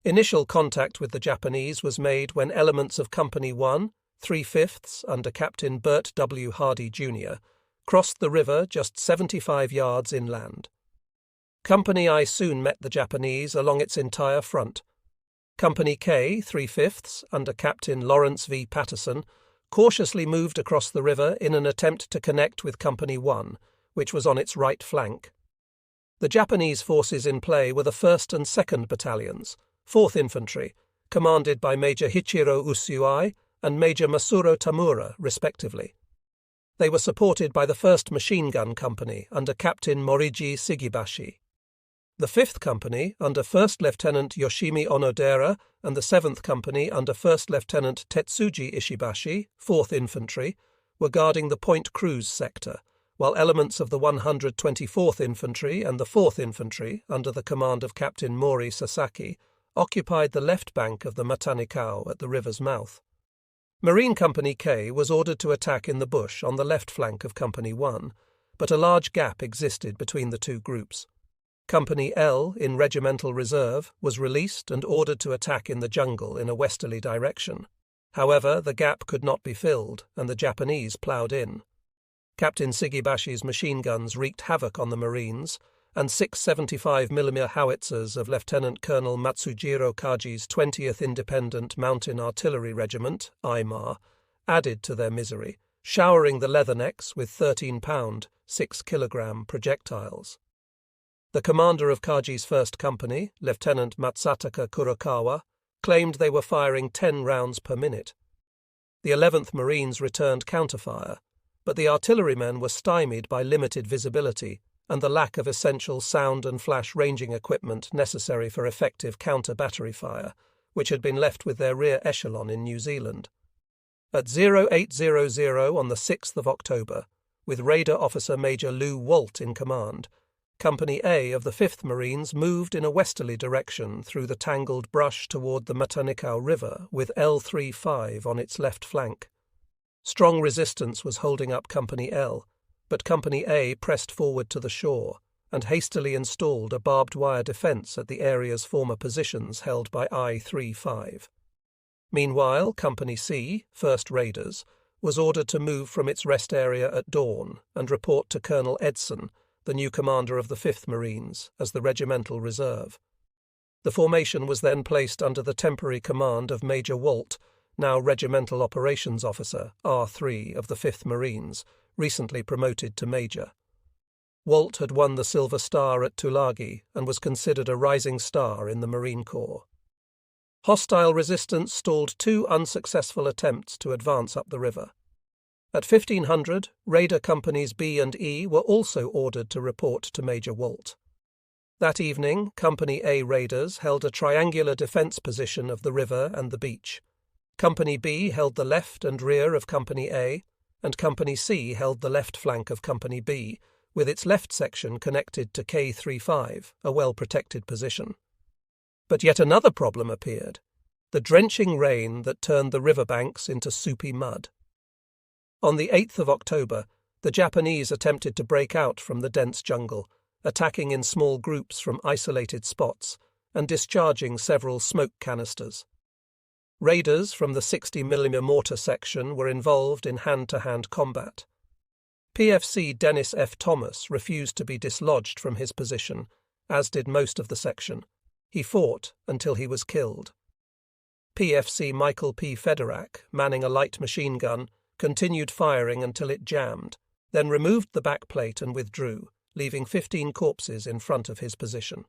Initial contact with the Japanese was made when elements of Company 1, 3/5 under Captain Bert W. Hardy, Jr., crossed the river just 75 yards inland. Company I soon met the Japanese along its entire front. Company K, 3/5 under Captain Lawrence V. Patterson, cautiously moved across the river in an attempt to connect with Company 1, which was on its right flank. The Japanese forces in play were the 1st and 2nd Battalions, 4th Infantry, commanded by Major Hichiro Usuai and Major Masuro Tamura, respectively. They were supported by the 1st Machine Gun Company under Captain Moriji Sigibashi. The 5th Company, under 1st Lieutenant Yoshimi Onodera, and the 7th Company, under 1st Lieutenant Tetsuji Ishibashi, 4th Infantry, were guarding the Point Cruz sector, while elements of the 124th Infantry and the 4th Infantry, under the command of Captain Mori Sasaki, occupied the left bank of the Matanikau at the river's mouth. Marine Company K was ordered to attack in the bush on the left flank of Company 1, but a large gap existed between the two groups. Company L, in regimental reserve, was released and ordered to attack in the jungle in a westerly direction. However, the gap could not be filled, and the Japanese ploughed in. Captain Sigibashi's machine guns wreaked havoc on the Marines, and 6 75mm howitzers of Lieutenant Colonel Matsujiro Kaji's 20th Independent Mountain Artillery Regiment, IMAR, added to their misery, showering the Leathernecks with 13-pound, 6-kilogram projectiles. The commander of Kaji's 1st Company, Lieutenant Matsataka Kurokawa, claimed they were firing 10 rounds per minute. The 11th Marines returned counterfire, but the artillerymen were stymied by limited visibility and the lack of essential sound and flash ranging equipment necessary for effective counter-battery fire, which had been left with their rear echelon in New Zealand. At 0800 on the 6th of October, with Raider Officer Major Lew Walt in command, Company A of the 5th Marines moved in a westerly direction through the tangled brush toward the Matanikau River with L35 on its left flank. Strong resistance was holding up Company L, but Company A pressed forward to the shore and hastily installed a barbed wire defence at the area's former positions held by I-35. Meanwhile, Company C, 1st Raiders, was ordered to move from its rest area at dawn and report to Colonel Edson, the new commander of the 5th Marines, as the regimental reserve. The formation was then placed under the temporary command of Major Walt, now Regimental Operations Officer, R3 of the 5th Marines, recently promoted to Major. Walt had won the Silver Star at Tulagi and was considered a rising star in the Marine Corps. Hostile resistance stalled 2 unsuccessful attempts to advance up the river. At 1500, Raider Companies B and E were also ordered to report to Major Walt. That evening, Company A raiders held a triangular defense position of the river and the beach. Company B held the left and rear of Company A, and Company C held the left flank of Company B, with its left section connected to K35, a well-protected position. But yet another problem appeared: the drenching rain that turned the riverbanks into soupy mud. On the 8th of October, the Japanese attempted to break out from the dense jungle, attacking in small groups from isolated spots and discharging several smoke canisters. Raiders from the 60mm mortar section were involved in hand-to-hand combat. PFC Dennis F. Thomas refused to be dislodged from his position, as did most of the section. He fought until he was killed. PFC Michael P. Federack, manning a light machine gun, continued firing until it jammed, then removed the backplate and withdrew, leaving 15 corpses in front of his position.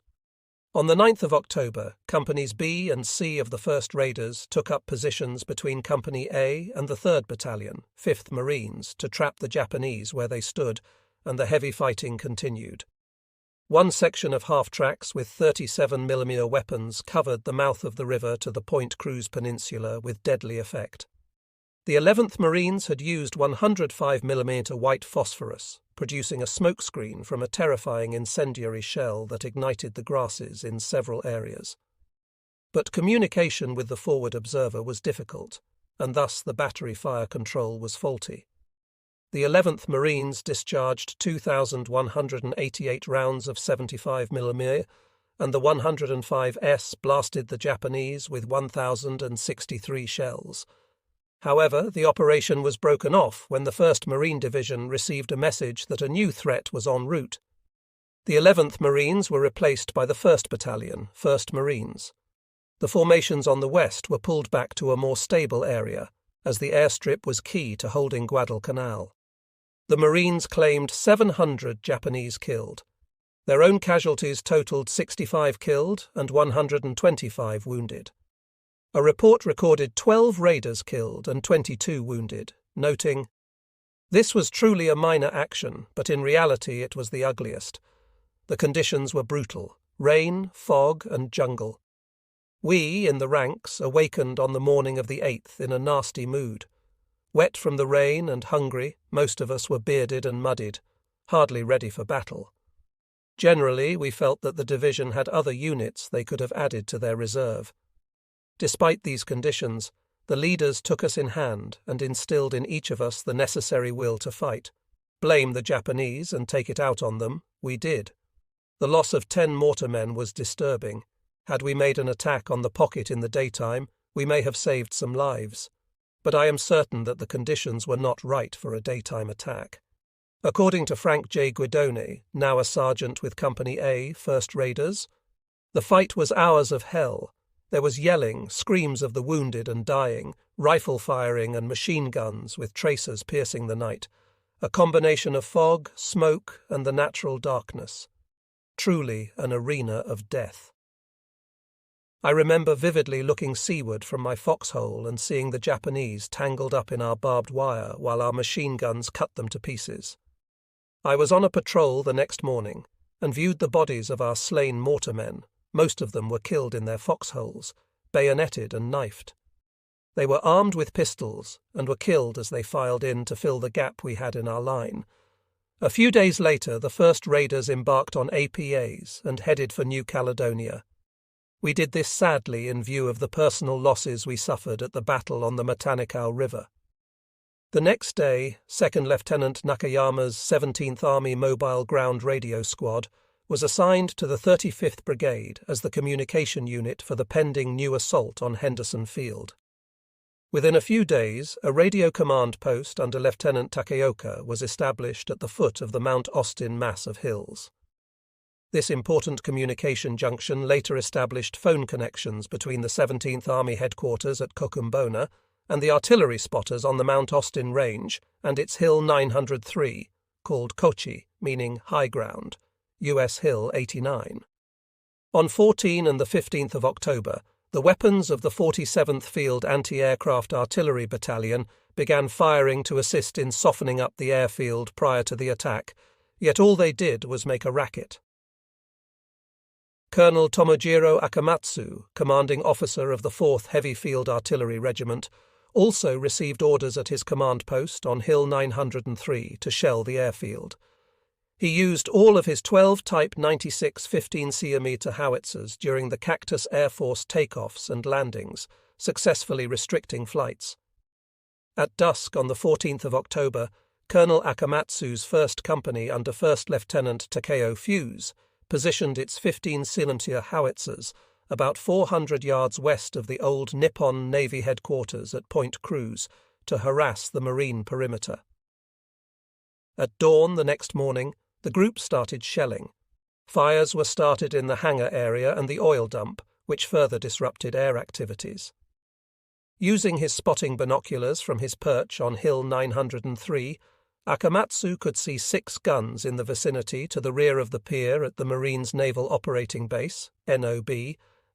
On the 9th of October, Companies B and C of the 1st Raiders took up positions between Company A and the 3rd Battalion, 5th Marines, to trap the Japanese where they stood, and the heavy fighting continued. One section of half-tracks with 37mm weapons covered the mouth of the river to the Point Cruz Peninsula with deadly effect. The 11th Marines had used 105mm white phosphorus, producing a smokescreen from a terrifying incendiary shell that ignited the grasses in several areas. But communication with the forward observer was difficult, and thus the battery fire control was faulty. The 11th Marines discharged 2,188 rounds of 75mm, and the 105S blasted the Japanese with 1,063 shells. However, the operation was broken off when the 1st Marine Division received a message that a new threat was en route. The 11th Marines were replaced by the 1st Battalion, 1st Marines. The formations on the west were pulled back to a more stable area, as the airstrip was key to holding Guadalcanal. The Marines claimed 700 Japanese killed. Their own casualties totaled 65 killed and 125 wounded. A report recorded 12 raiders killed and 22 wounded, noting, "This was truly a minor action, but in reality it was the ugliest. The conditions were brutal: rain, fog, and jungle. We, in the ranks, awakened on the morning of the 8th in a nasty mood. Wet from the rain and hungry, most of us were bearded and muddied, hardly ready for battle. Generally, we felt that the division had other units they could have added to their reserve. Despite these conditions, the leaders took us in hand and instilled in each of us the necessary will to fight. Blame the Japanese and take it out on them, we did. The loss of 10 mortarmen was disturbing. Had we made an attack on the pocket in the daytime, we may have saved some lives. But I am certain that the conditions were not right for a daytime attack." According to Frank J. Guidone, now a sergeant with Company A, 1st Raiders, "The fight was hours of hell. There was yelling, screams of the wounded and dying, rifle firing and machine guns with tracers piercing the night, a combination of fog, smoke, and the natural darkness. Truly an arena of death. I remember vividly looking seaward from my foxhole and seeing the Japanese tangled up in our barbed wire while our machine guns cut them to pieces. I was on a patrol the next morning and viewed the bodies of our slain mortarmen. Most of them were killed in their foxholes, bayoneted and knifed. They were armed with pistols and were killed as they filed in to fill the gap we had in our line. A few days later, the 1st Raiders embarked on APAs and headed for New Caledonia. We did this sadly in view of the personal losses we suffered at the battle on the Matanikau River. The next day, 2nd Lieutenant Nakayama's 17th Army Mobile Ground Radio Squad was assigned to the 35th Brigade as the communication unit for the pending new assault on Henderson Field. Within a few days, a radio command post under Lieutenant Takeoka was established at the foot of the Mount Austin mass of hills. This important communication junction later established phone connections between the 17th Army headquarters at Kokumbona and the artillery spotters on the Mount Austin range and its Hill 903, called Kochi, meaning high ground, U.S. Hill 89. On 14 and the 15th of October, the weapons of the 47th Field Anti-Aircraft Artillery Battalion began firing to assist in softening up the airfield prior to the attack, yet all they did was make a racket. Colonel Tomojiro Akamatsu, commanding officer of the 4th Heavy Field Artillery Regiment, also received orders at his command post on Hill 903 to shell the airfield. He used all of his 12 Type 96 15 howitzers during the Cactus Air Force takeoffs and landings, successfully restricting flights. At dusk on the 14th of October, Colonel Akamatsu's 1st Company under 1st Lieutenant Takeo Fuse positioned its 15 howitzers about 400 yards west of the old Nippon Navy headquarters at Point Cruz to harass the marine perimeter. At dawn the next morning, the group started shelling. Fires were started in the hangar area and the oil dump, which further disrupted air activities. Using his spotting binoculars from his perch on Hill 903, Akamatsu could see 6 guns in the vicinity to the rear of the pier at the Marines Naval Operating Base, NOB,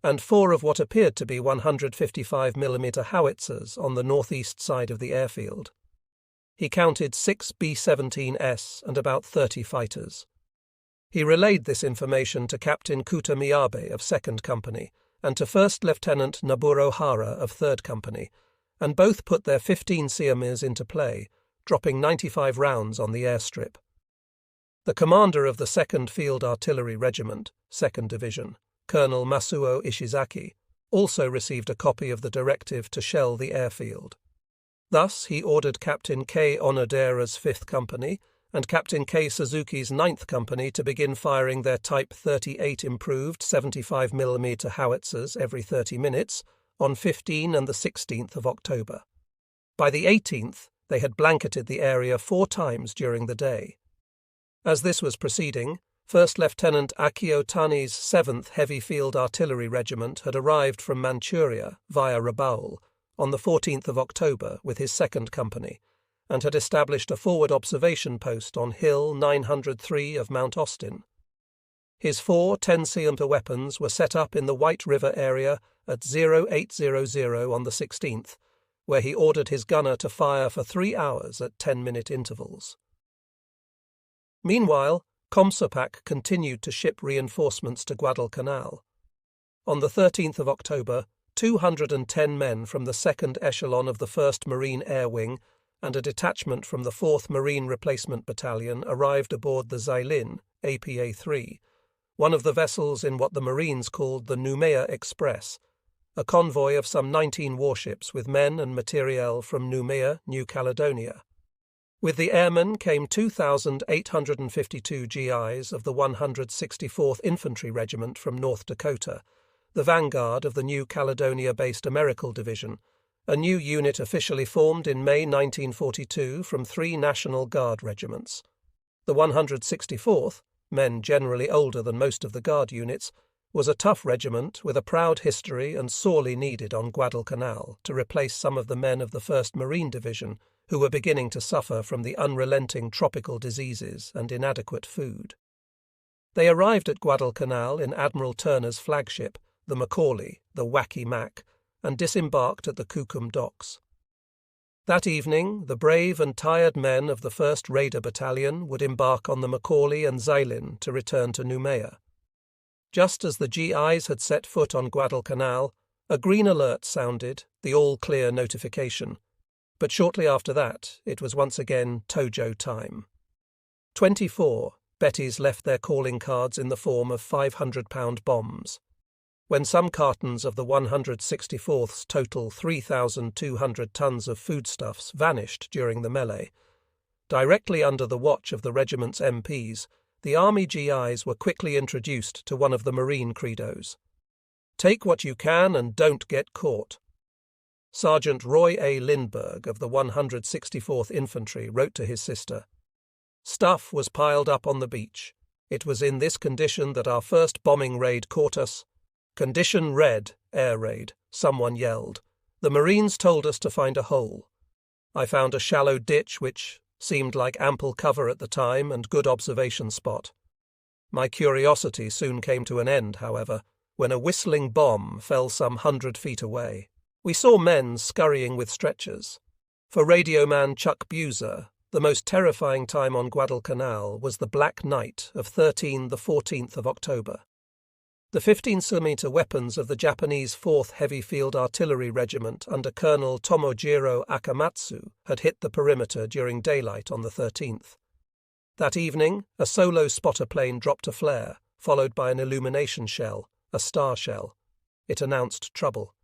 and 4 of what appeared to be 155mm howitzers on the northeast side of the airfield. He counted 6 B-17S and about 30 fighters. He relayed this information to Captain Kuta Miyabe of 2nd Company and to 1st Lieutenant Naburo Hara of 3rd Company, and both put their 15 Siamese into play, dropping 95 rounds on the airstrip. The commander of the 2nd Field Artillery Regiment, 2nd Division, Colonel Masuo Ishizaki, also received a copy of the directive to shell the airfield. Thus he ordered Captain K. Onodera's 5th Company and Captain K. Suzuki's 9th Company to begin firing their Type 38 improved 75mm howitzers every 30 minutes on 15 and the 16th of October. By the 18th, they had blanketed the area 4 times during the day. As this was proceeding, 1st Lieutenant Akio Tani's 7th Heavy Field Artillery Regiment had arrived from Manchuria via Rabaul on the 14th of October with his 2nd Company, and had established a forward observation post on Hill 903 of Mount Austin. His 4 10-cm weapons were set up in the White River area at 0800 on the 16th, where he ordered his gunner to fire for 3 hours at 10-minute intervals. Meanwhile, Comsopac continued to ship reinforcements to Guadalcanal. On the 13th of October, 210 men from the 2nd Echelon of the 1st Marine Air Wing and a detachment from the 4th Marine Replacement Battalion arrived aboard the Xailin, APA-3, one of the vessels in what the Marines called the Noumea Express, a convoy of some 19 warships with men and materiel from Noumea, New Caledonia. With the airmen came 2,852 GIs of the 164th Infantry Regiment from North Dakota, the vanguard of the New Caledonia-based Americal Division, a new unit officially formed in May 1942 from 3 National Guard regiments. The 164th, men generally older than most of the Guard units, was a tough regiment with a proud history and sorely needed on Guadalcanal to replace some of the men of the 1st Marine Division who were beginning to suffer from the unrelenting tropical diseases and inadequate food. They arrived at Guadalcanal in Admiral Turner's flagship, the Macaulay, the Wacky Mac, and disembarked at the Kukum docks. That evening, the brave and tired men of the 1st Raider Battalion would embark on the Macaulay and Xailin to return to Noumea. Just as the GIs had set foot on Guadalcanal, a green alert sounded, the all-clear notification, but shortly after that it was once again Tojo time. 24 Betties left their calling cards in the form of 500-pound bombs. When some cartons of the 164th's total 3,200 tons of foodstuffs vanished during the melee, directly under the watch of the regiment's MPs, the Army GIs were quickly introduced to one of the Marine credos. Take what you can and don't get caught. Sergeant Roy A. Lindbergh of the 164th Infantry wrote to his sister, "Stuff was piled up on the beach. It was in this condition that our first bombing raid caught us. Condition red, air raid," someone yelled. The Marines told us to find a hole. I found a shallow ditch which seemed like ample cover at the time and good observation spot. My curiosity soon came to an end, however, when a whistling bomb fell some 100 feet away. We saw men scurrying with stretchers. For radioman Chuck Buser, the most terrifying time on Guadalcanal was the black night of the 14th of October. The 15-centimeter weapons of the Japanese 4th Heavy Field Artillery Regiment under Colonel Tomojiro Akamatsu had hit the perimeter during daylight on the 13th. That evening, a solo spotter plane dropped a flare, followed by an illumination shell, a star shell. It announced trouble.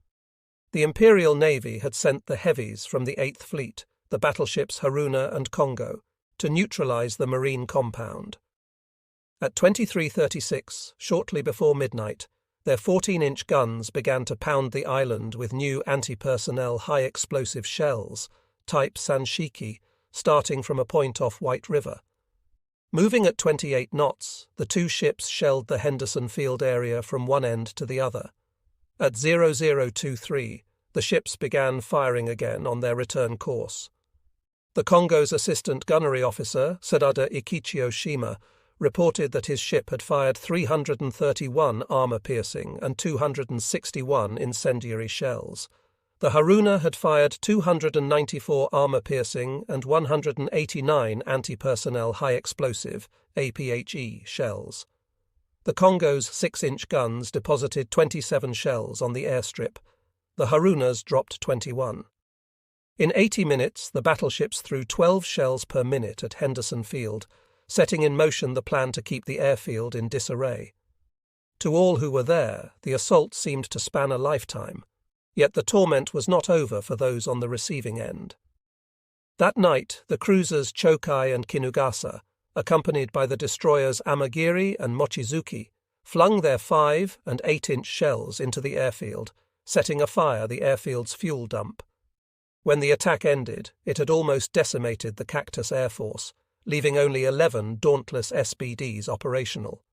The Imperial Navy had sent the heavies from the 8th Fleet, the battleships Haruna and Kongo, to neutralize the marine compound. At 23:36, shortly before midnight, their 14-inch guns began to pound the island with new anti-personnel high-explosive shells, type Sanshiki, starting from a point off White River. Moving at 28 knots, the two ships shelled the Henderson field area from one end to the other. At 0023, the ships began firing again on their return course. The Kongo's assistant gunnery officer, Sadada Ikichioshima, reported that his ship had fired 331 armor-piercing and 261 incendiary shells. The Haruna had fired 294 armor-piercing and 189 anti-personnel high-explosive APHE shells. The Kongo's 6-inch guns deposited 27 shells on the airstrip. The Harunas dropped 21. In 80 minutes, the battleships threw 12 shells per minute at Henderson Field, setting in motion the plan to keep the airfield in disarray. To all who were there, the assault seemed to span a lifetime, yet the torment was not over for those on the receiving end. That night, the cruisers Chokai and Kinugasa, accompanied by the destroyers Amagiri and Mochizuki, flung their 5- and 8-inch shells into the airfield, setting afire the airfield's fuel dump. When the attack ended, it had almost decimated the Cactus Air Force, leaving only 11 dauntless SBDs operational.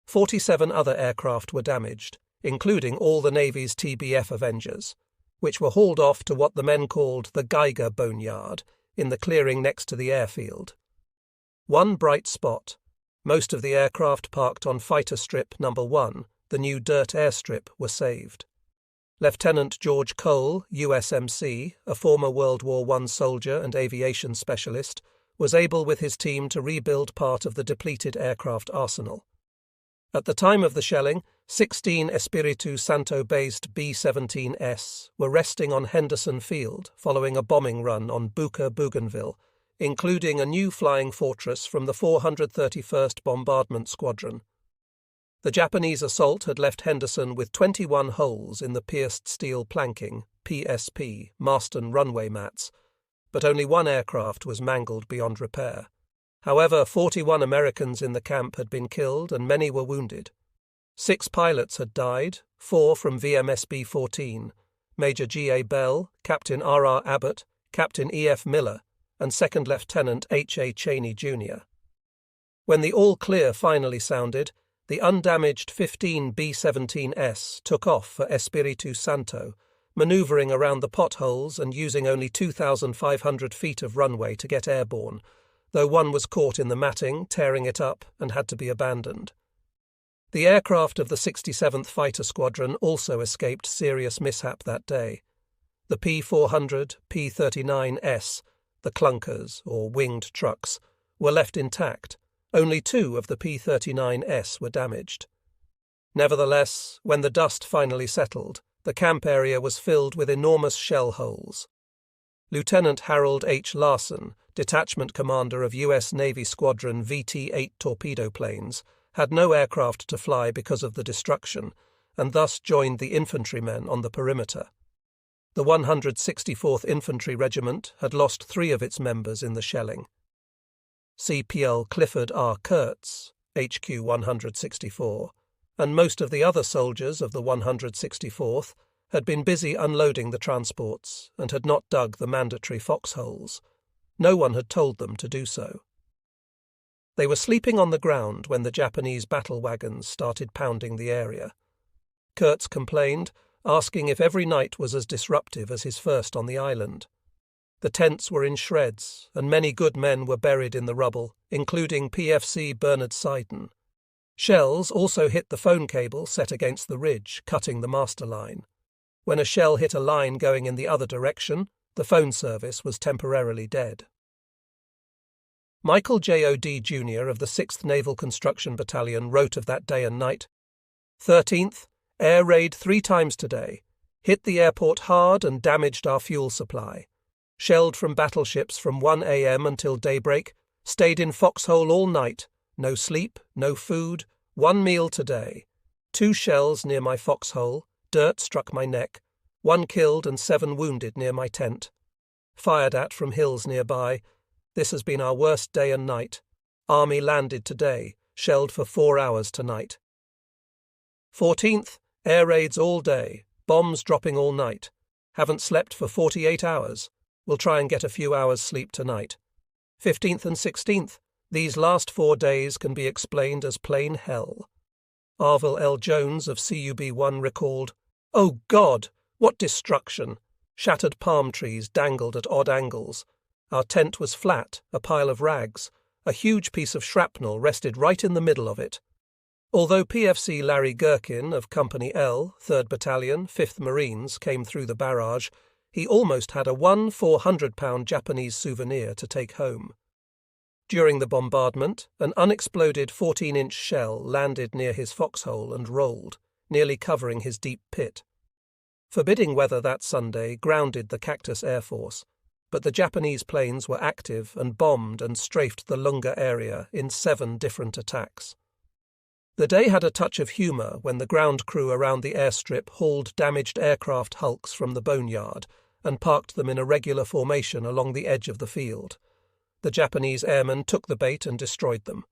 47 other aircraft were damaged, including all the Navy's TBF Avengers, which were hauled off to what the men called the Geiger Boneyard in the clearing next to the airfield. One bright spot: most of the aircraft parked on Fighter Strip No. 1, the new dirt airstrip, were saved. Lieutenant George Cole, USMC, a former World War I soldier and aviation specialist, was able with his team to rebuild part of the depleted aircraft arsenal. At the time of the shelling, 16 Espiritu Santo-based B-17S were resting on Henderson Field following a bombing run on Bougainville, including a new flying fortress from the 431st Bombardment Squadron. The Japanese assault had left Henderson with 21 holes in the pierced steel planking, PSP, mast and runway mats, but only one aircraft was mangled beyond repair. However, 41 Americans in the camp had been killed and many were wounded. 6 pilots had died, 4 from VMSB-14, Major G.A. Bell, Captain R.R. Abbott, Captain E.F. Miller, and Second Lieutenant H.A. Cheney, Jr. When the all-clear finally sounded, the undamaged 15 B-17S took off for Espiritu Santo, manoeuvring around the potholes and using only 2,500 feet of runway to get airborne, though one was caught in the matting, tearing it up, and had to be abandoned. The aircraft of the 67th Fighter Squadron also escaped serious mishap that day. The P-400, P-39S, the clunkers, or winged trucks, were left intact. Only 2 of the P-39S were damaged. Nevertheless, when the dust finally settled, the camp area was filled with enormous shell holes. Lieutenant Harold H. Larson, detachment commander of U.S. Navy Squadron VT-8 torpedo planes, had no aircraft to fly because of the destruction, and thus joined the infantrymen on the perimeter. The 164th Infantry Regiment had lost 3 of its members in the shelling. CPL Clifford R. Kurtz, HQ 164, and most of the other soldiers of the 164th had been busy unloading the transports and had not dug the mandatory foxholes. No one had told them to do so. They were sleeping on the ground when the Japanese battle wagons started pounding the area. Kurtz complained, asking if every night was as disruptive as his first on the island. The tents were in shreds, and many good men were buried in the rubble, including PFC Bernard Seiden. Shells also hit the phone cable set against the ridge, cutting the master line. When a shell hit a line going in the other direction, the phone service was temporarily dead. Michael J.O.D. Jr. of the 6th Naval Construction Battalion wrote of that day and night, 13th, air raid 3 times today. Hit the airport hard and damaged our fuel supply. Shelled from battleships from 1 a.m. until daybreak. Stayed in foxhole all night. No sleep, no food. 1 meal today. 2 shells near my foxhole. Dirt struck my neck. 1 killed and 7 wounded near my tent. Fired at from hills nearby. This has been our worst day and night. Army landed today. Shelled for 4 hours tonight. 14th, air raids all day. Bombs dropping all night. Haven't slept for 48 hours. We'll try and get a few hours sleep tonight. 15th and 16th, these last 4 days can be explained as plain hell. Arville L. Jones of CUB-1 recalled, "Oh God, what destruction! Shattered palm trees dangled at odd angles. Our tent was flat, a pile of rags. A huge piece of shrapnel rested right in the middle of it." Although PFC Larry Gherkin of Company L, 3rd Battalion, 5th Marines came through the barrage, he almost had a 400-pound Japanese souvenir to take home. During the bombardment, an unexploded 14-inch shell landed near his foxhole and rolled, nearly covering his deep pit. Forbidding weather that Sunday grounded the Cactus Air Force, but the Japanese planes were active and bombed and strafed the Lunga area in 7 different attacks. The day had a touch of humour when the ground crew around the airstrip hauled damaged aircraft hulks from the boneyard and parked them in a regular formation along the edge of the field. The Japanese airmen took the bait and destroyed them.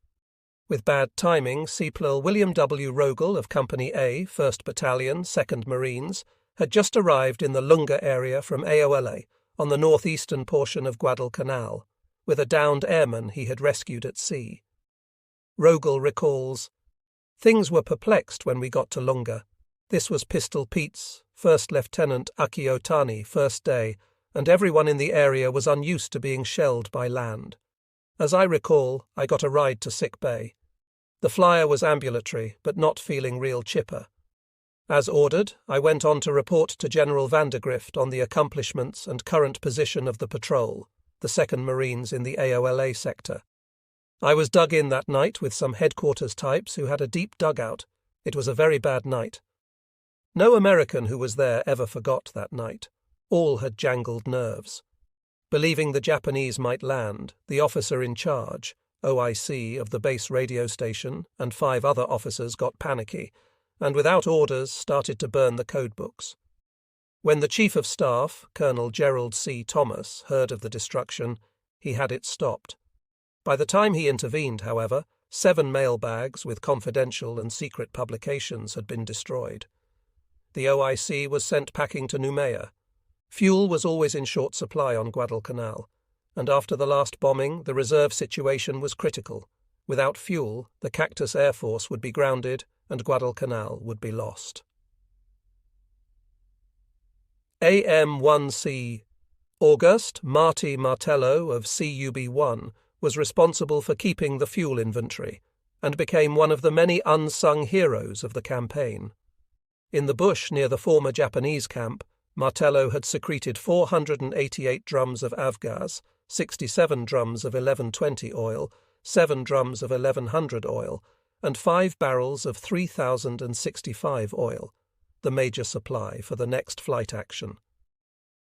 With bad timing, Seaplane William W. Rogel of Company A, 1st Battalion, 2nd Marines, had just arrived in the Lunga area from Aola, on the northeastern portion of Guadalcanal, with a downed airman he had rescued at sea. Rogel recalls, "Things were perplexed when we got to Lunga. This was Pistol Pete's, 1st Lieutenant Akio Tani, first day, and everyone in the area was unused to being shelled by land. As I recall, I got a ride to sick bay. The flyer was ambulatory, but not feeling real chipper. As ordered, I went on to report to General Vandergrift on the accomplishments and current position of the patrol, the 2nd Marines in the Aola sector. I was dug in that night with some headquarters types who had a deep dugout. It was a very bad night. No American who was there ever forgot that night. All had jangled nerves. Believing the Japanese might land, the officer in charge, OIC, of the base radio station, and 5 other officers got panicky, and without orders started to burn the codebooks. When the Chief of Staff, Colonel Gerald C. Thomas, heard of the destruction, he had it stopped. By the time he intervened, however, 7 mailbags with confidential and secret publications had been destroyed. The OIC was sent packing to Noumea. Fuel was always in short supply on Guadalcanal, and after the last bombing, the reserve situation was critical. Without fuel, the Cactus Air Force would be grounded and Guadalcanal would be lost. AM-1C Auguste Marty Martello of CUB-1 was responsible for keeping the fuel inventory and became one of the many unsung heroes of the campaign. In the bush near the former Japanese camp, Martello had secreted 488 drums of avgas, 67 drums of 1120 oil, 7 drums of 1100 oil, and 5 barrels of 3065 oil, the major supply for the next flight action.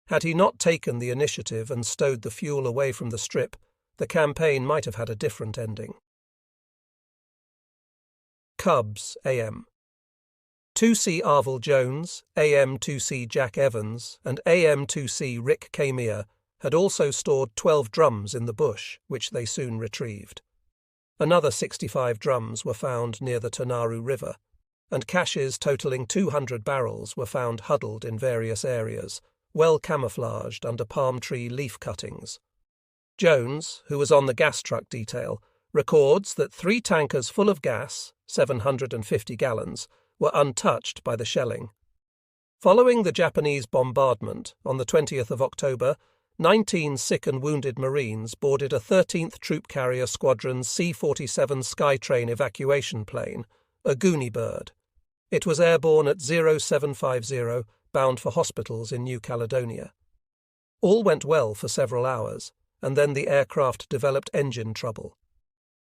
Had he not taken the initiative and stowed the fuel away from the strip, the campaign might have had a different ending. Cubs, AM. 2C Arville Jones, AM-2C Jack Evans, and AM-2C Rick Kamia had also stored 12 drums in the bush, which they soon retrieved. Another 65 drums were found near the Tanaru River, and caches totaling 200 barrels were found huddled in various areas, well camouflaged under palm tree leaf cuttings. Jones, who was on the gas truck detail, records that 3 tankers full of gas, 750 gallons, were untouched by the shelling. Following the Japanese bombardment, on the 20th of October, 19 sick and wounded Marines boarded a 13th Troop Carrier Squadron's C-47 Skytrain evacuation plane, a Goonie Bird. It was airborne at 0750, bound for hospitals in New Caledonia. All went well for several hours, and then the aircraft developed engine trouble.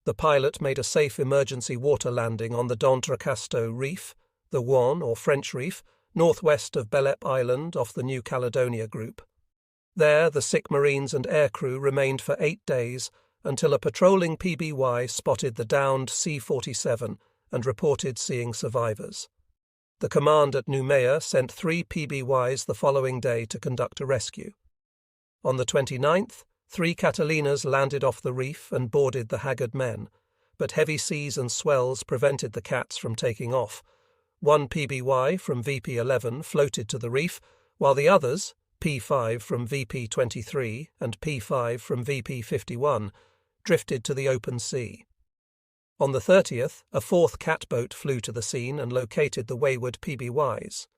The pilot made a safe emergency water landing on the D'Entrecasteaux Reef, the Wan or French Reef, northwest of Belep Island off the New Caledonia group. There, the sick Marines and aircrew remained for 8 days until a patrolling PBY spotted the downed C-47 and reported seeing survivors. The command at Noumea sent 3 PBYs the following day to conduct a rescue. On the 29th, 3 Catalinas landed off the reef and boarded the haggard men, but heavy seas and swells prevented the cats from taking off. 1 PBY from VP-11 floated to the reef, while the others, P5 from VP-23 and P5 from VP-51, drifted to the open sea. On the 30th, a 4th catboat flew to the scene and located the wayward PBYs.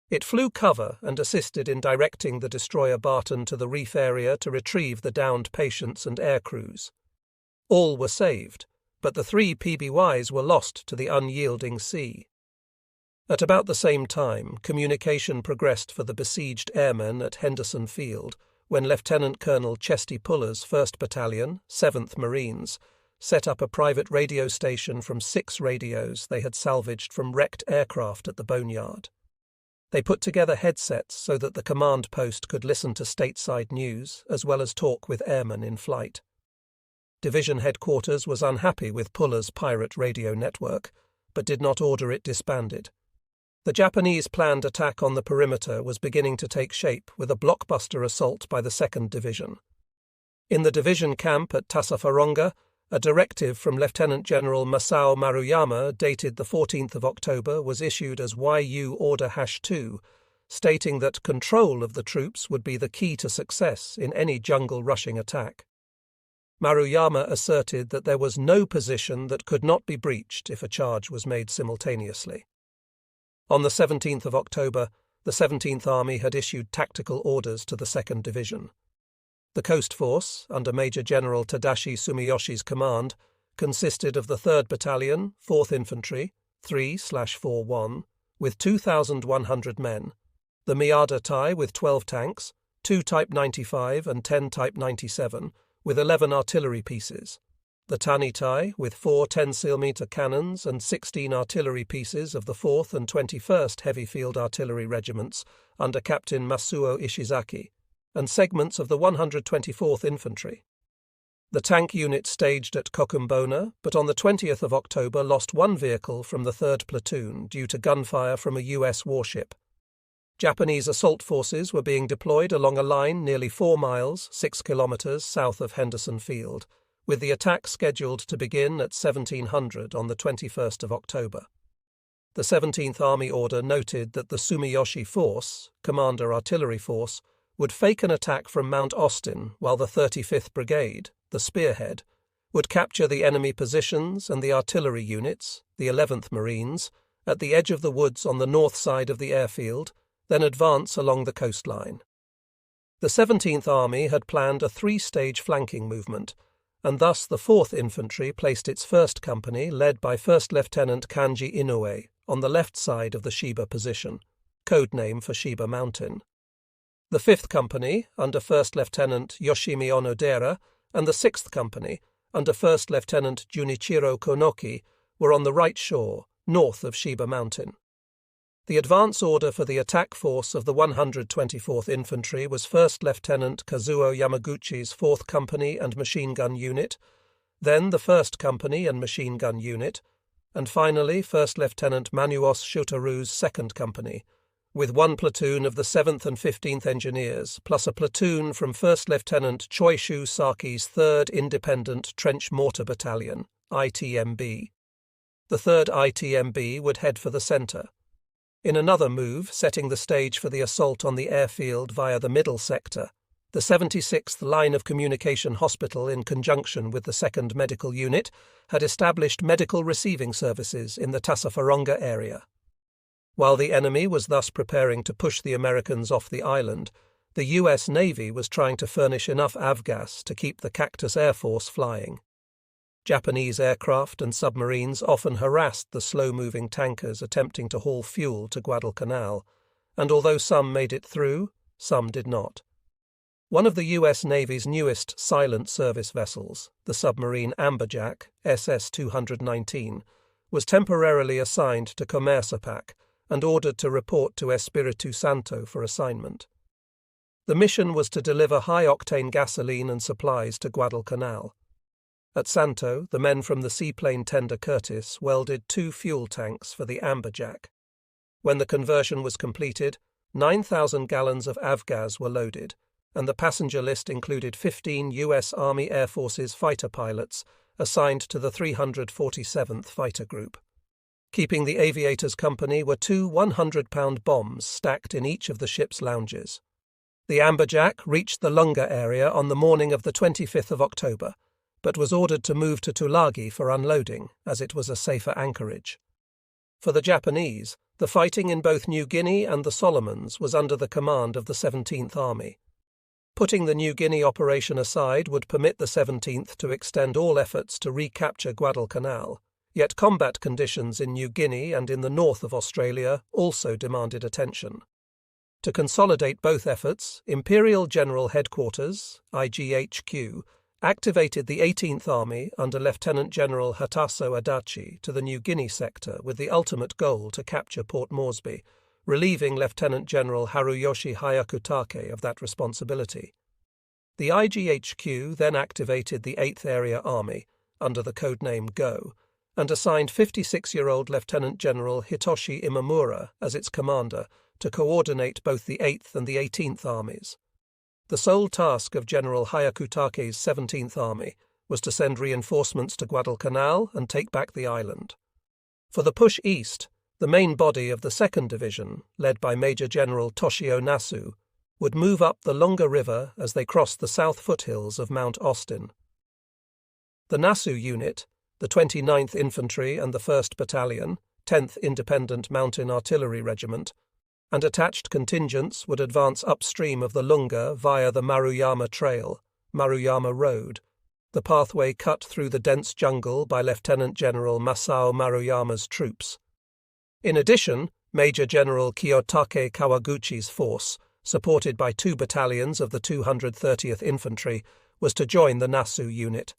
It flew cover and assisted in directing the destroyer Barton to the reef area to retrieve the downed patients and aircrews. All were saved, but the 3 PBYs were lost to the unyielding sea. At about the same time, communication progressed for the besieged airmen at Henderson Field when Lieutenant Colonel Chesty Puller's 1st Battalion, 7th Marines, set up a private radio station from 6 radios they had salvaged from wrecked aircraft at the boneyard. They put together headsets so that the command post could listen to stateside news as well as talk with airmen in flight. Division headquarters was unhappy with Puller's pirate radio network, but did not order it disbanded. The Japanese planned attack on the perimeter was beginning to take shape with a blockbuster assault by the 2nd Division. In the division camp at Tassafaronga, a directive from Lieutenant General Masao Maruyama dated the 14th of October was issued as YU Order #2, stating that control of the troops would be the key to success in any jungle rushing attack. Maruyama asserted that there was no position that could not be breached if a charge was made simultaneously. On the 17th of October, the 17th Army had issued tactical orders to the 2nd Division. The Coast Force, under Major General Tadashi Sumiyoshi's command, consisted of the 3rd Battalion, 4th Infantry, 3/41, with 2,100 men, the Miyada Tai with 12 tanks, 2 Type 95 and 10 Type 97, with 11 artillery pieces, the Tani Tai with 4 10-cm cannons and 16 artillery pieces of the 4th and 21st Heavy Field Artillery Regiments under Captain Masuo Ishizaki, and segments of the 124th Infantry. The tank unit staged at Kokumbona, but on the 20th of October lost 1 vehicle from the 3rd Platoon due to gunfire from a U.S. warship. Japanese assault forces were being deployed along a line nearly 4 miles, 6 kilometers south of Henderson Field, with the attack scheduled to begin at 1700 on the 21st of October. The 17th Army order noted that the Sumiyoshi Force, Commander Artillery Force, would fake an attack from Mount Austin while the 35th Brigade, the Spearhead, would capture the enemy positions and the artillery units, the 11th Marines, at the edge of the woods on the north side of the airfield, then advance along the coastline. The 17th Army had planned a 3-stage flanking movement, and thus the 4th Infantry placed its 1st Company, led by 1st Lieutenant Kanji Inoue, on the left side of the Shiba position, code name for Shiba Mountain. The 5th Company, under 1st Lieutenant Yoshimi Onodera, and the 6th Company, under 1st Lieutenant Junichiro Konoki, were on the right shore, north of Shiba Mountain. The advance order for the attack force of the 124th Infantry was 1st Lieutenant Kazuo Yamaguchi's 4th Company and Machine Gun Unit, then the 1st Company and Machine Gun Unit, and finally 1st Lieutenant Manuos Shotaru's 2nd Company, with 1 platoon of the 7th and 15th Engineers, plus a platoon from 1st Lieutenant Choishu Saki's 3rd Independent Trench Mortar Battalion, ITMB. The 3rd ITMB would head for the centre. In another move, setting the stage for the assault on the airfield via the middle sector, the 76th Line of Communication Hospital, in conjunction with the 2nd Medical Unit, had established medical receiving services in the Tassafaronga area. While the enemy was thus preparing to push the Americans off the island, the U.S. Navy was trying to furnish enough avgas to keep the Cactus Air Force flying. Japanese aircraft and submarines often harassed the slow-moving tankers attempting to haul fuel to Guadalcanal, and although some made it through, some did not. One of the U.S. Navy's newest silent service vessels, the submarine Amberjack, SS-219, was temporarily assigned to Comercepac and ordered to report to Espiritu Santo for assignment. The mission was to deliver high-octane gasoline and supplies to Guadalcanal. At Santo, the men from the seaplane tender Curtis welded 2 fuel tanks for the Amberjack. When the conversion was completed, 9,000 gallons of avgas were loaded, and the passenger list included 15 U.S. Army Air Force's fighter pilots assigned to the 347th Fighter Group. Keeping the aviators company were 2 100-pound bombs stacked in each of the ship's lounges. The Amberjack reached the Lunga area on the morning of the 25th of October, but was ordered to move to Tulagi for unloading, as it was a safer anchorage. For the Japanese, the fighting in both New Guinea and the Solomons was under the command of the 17th Army. Putting the New Guinea operation aside would permit the 17th to extend all efforts to recapture Guadalcanal, yet combat conditions in New Guinea and in the north of Australia also demanded attention. To consolidate both efforts, Imperial General Headquarters, IGHQ, activated the 18th Army under Lieutenant General Hataso Adachi to the New Guinea sector with the ultimate goal to capture Port Moresby, relieving Lieutenant General Haruyoshi Hyakutake of that responsibility. The IGHQ then activated the 8th Area Army, under the codename GO, and assigned 56-year-old Lieutenant General Hitoshi Imamura as its commander to coordinate both the 8th and the 18th Armies. The sole task of General Hyakutake's 17th Army was to send reinforcements to Guadalcanal and take back the island. For the push east, the main body of the 2nd Division, led by Major General Toshio Nasu, would move up the Lunga River as they crossed the south foothills of Mount Austin. The Nasu Unit, the 29th Infantry and the 1st Battalion, 10th Independent Mountain Artillery Regiment, and attached contingents would advance upstream of the Lunga via the Maruyama Trail, Maruyama Road, the pathway cut through the dense jungle by Lieutenant General Masao Maruyama's troops. In addition, Major General Kiyotake Kawaguchi's force, supported by 2 battalions of the 230th Infantry, was to join the Nasu unit.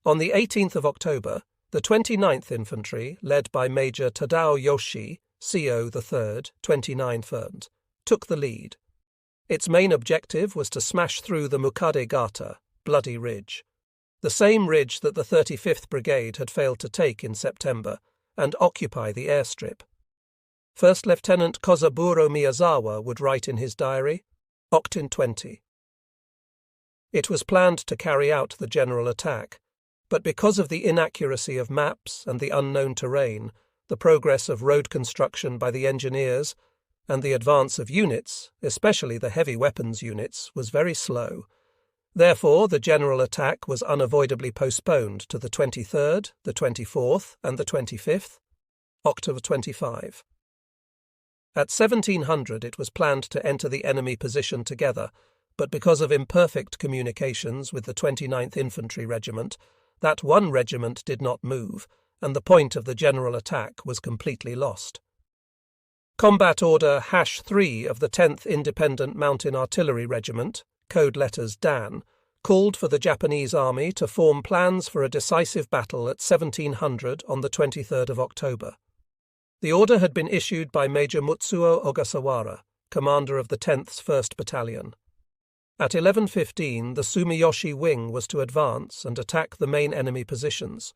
On the 18th of October, the 29th Infantry, led by Major Tadao Yoshi, CO the 3rd, 29th, took the lead. Its main objective was to smash through the Mukade Gata, Bloody Ridge, the same ridge that the 35th Brigade had failed to take in September, and occupy the airstrip. First Lieutenant Kozaburo Miyazawa would write in his diary, Octin 20. It was planned to carry out the general attack, but because of the inaccuracy of maps and the unknown terrain, the progress of road construction by the engineers, and the advance of units, especially the heavy weapons units, was very slow. Therefore, the general attack was unavoidably postponed to the 23rd, the 24th, and the 25th, October 25. At 1700 it was planned to enter the enemy position together, but because of imperfect communications with the 29th Infantry Regiment, that one regiment did not move, and the point of the general attack was completely lost. Combat Order #3 of the 10th Independent Mountain Artillery Regiment, code letters DAN, called for the Japanese Army to form plans for a decisive battle at 1700 on the 23rd of October. The order had been issued by Major Mutsuo Ogasawara, commander of the 10th's 1st Battalion. At 11:15, the Sumiyoshi Wing was to advance and attack the main enemy positions.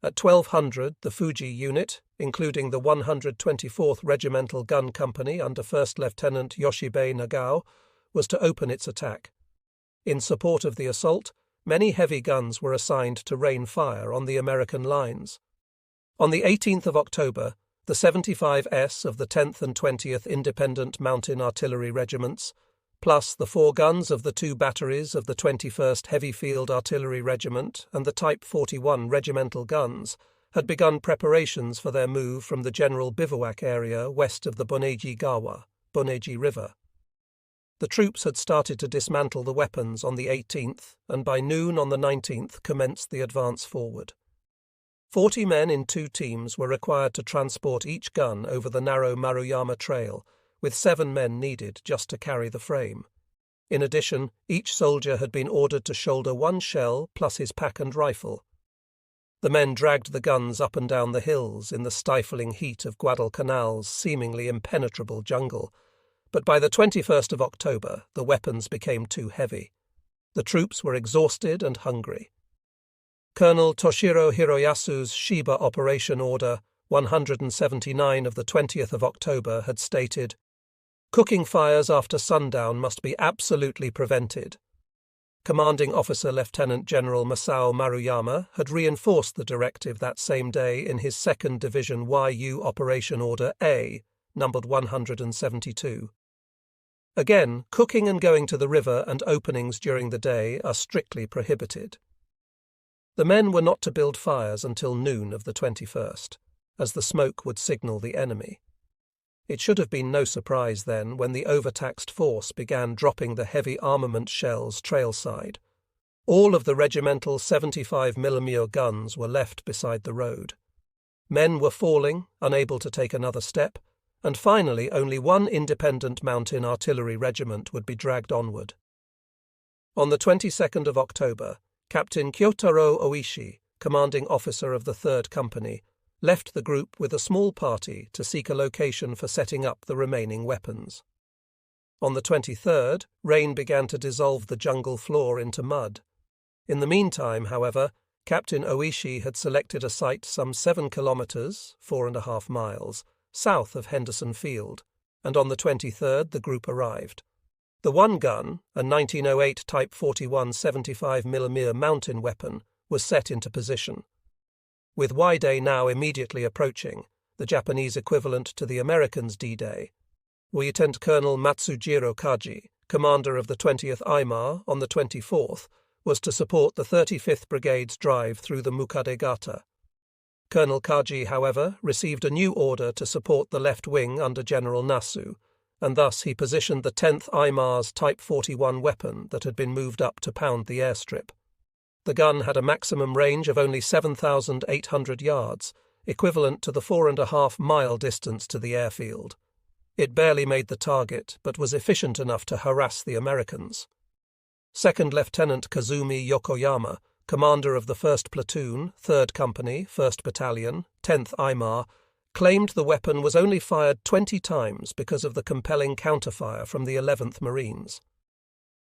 At 1200, the Fuji Unit, including the 124th Regimental Gun Company under 1st Lieutenant Yoshibei Nagao, was to open its attack. In support of the assault, many heavy guns were assigned to rain fire on the American lines. On the 18th of October, the 75s of the 10th and 20th Independent Mountain Artillery Regiments, plus the 4 guns of the 2 batteries of the 21st Heavy Field Artillery Regiment and the Type 41 regimental guns, had begun preparations for their move from the general bivouac area west of the Boneji River. The troops had started to dismantle the weapons on the 18th, and by noon on the 19th commenced the advance forward. 40 men in 2 teams were required to transport each gun over the narrow Maruyama Trail, with 7 men needed just to carry the frame. In addition, each soldier had been ordered to shoulder 1 shell plus his pack and rifle. The men dragged the guns up and down the hills in the stifling heat of Guadalcanal's seemingly impenetrable jungle, but by the 21st of October the weapons became too heavy. The troops were exhausted and hungry. Colonel Toshiro Hirayasu's Shiba Operation Order 179 of the 20th of October had stated, "Cooking fires after sundown must be absolutely prevented." Commanding Officer Lieutenant General Masao Maruyama had reinforced the directive that same day in his 2nd Division YU Operation Order A, numbered 172. Again, cooking and going to the river and openings during the day are strictly prohibited. The men were not to build fires until noon of the 21st, as the smoke would signal the enemy. It should have been no surprise then when the overtaxed force began dropping the heavy armament shells trailside. All of the regimental 75mm guns were left beside the road. Men were falling, unable to take another step, and finally only one independent mountain artillery regiment would be dragged onward. On the 22nd of October, Captain Kyotaro Oishi, commanding officer of the 3rd Company, left the group with a small party to seek a location for setting up the remaining weapons. On the 23rd, rain began to dissolve the jungle floor into mud. In the meantime, however, Captain Oishi had selected a site some 7 kilometers (4.5 miles) south of Henderson Field, and on the 23rd the group arrived. The one gun, a 1908 Type 41 75mm mountain weapon, was set into position. With Y-Day now immediately approaching, the Japanese equivalent to the Americans' D-Day, Lieutenant Colonel Matsujiro Kaji, commander of the 20th IMAR on the 24th, was to support the 35th Brigade's drive through the Mukadegata. Colonel Kaji, however, received a new order to support the left wing under General Nasu, and thus he positioned the 10th IMAR's Type 41 weapon that had been moved up to pound the airstrip. The gun had a maximum range of only 7,800 yards, equivalent to the 4.5-mile distance to the airfield. It barely made the target, but was efficient enough to harass the Americans. 2nd Lieutenant Kazumi Yokoyama, commander of the 1st Platoon, 3rd Company, 1st Battalion, 10th IMAR, claimed the weapon was only fired 20 times because of the compelling counterfire from the 11th Marines.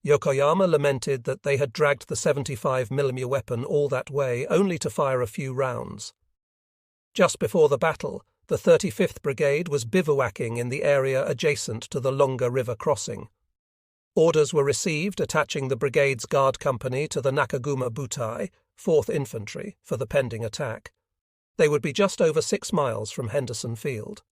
Yokoyama lamented that they had dragged the 75mm weapon all that way only to fire a few rounds. Just before the battle, the 35th Brigade was bivouacking in the area adjacent to the Longa River crossing. Orders were received attaching the brigade's guard company to the Nakaguma Butai, 4th Infantry, for the pending attack. They would be just over 6 miles from Henderson Field.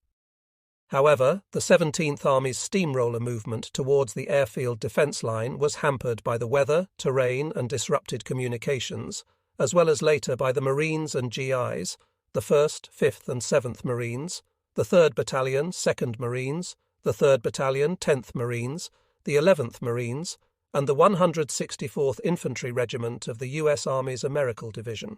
However, the 17th Army's steamroller movement towards the airfield defence line was hampered by the weather, terrain and disrupted communications, as well as later by the Marines and GIs, the 1st, 5th and 7th Marines, the 3rd Battalion, 2nd Marines, the 3rd Battalion, 10th Marines, the 11th Marines, and the 164th Infantry Regiment of the U.S. Army's Americal Division.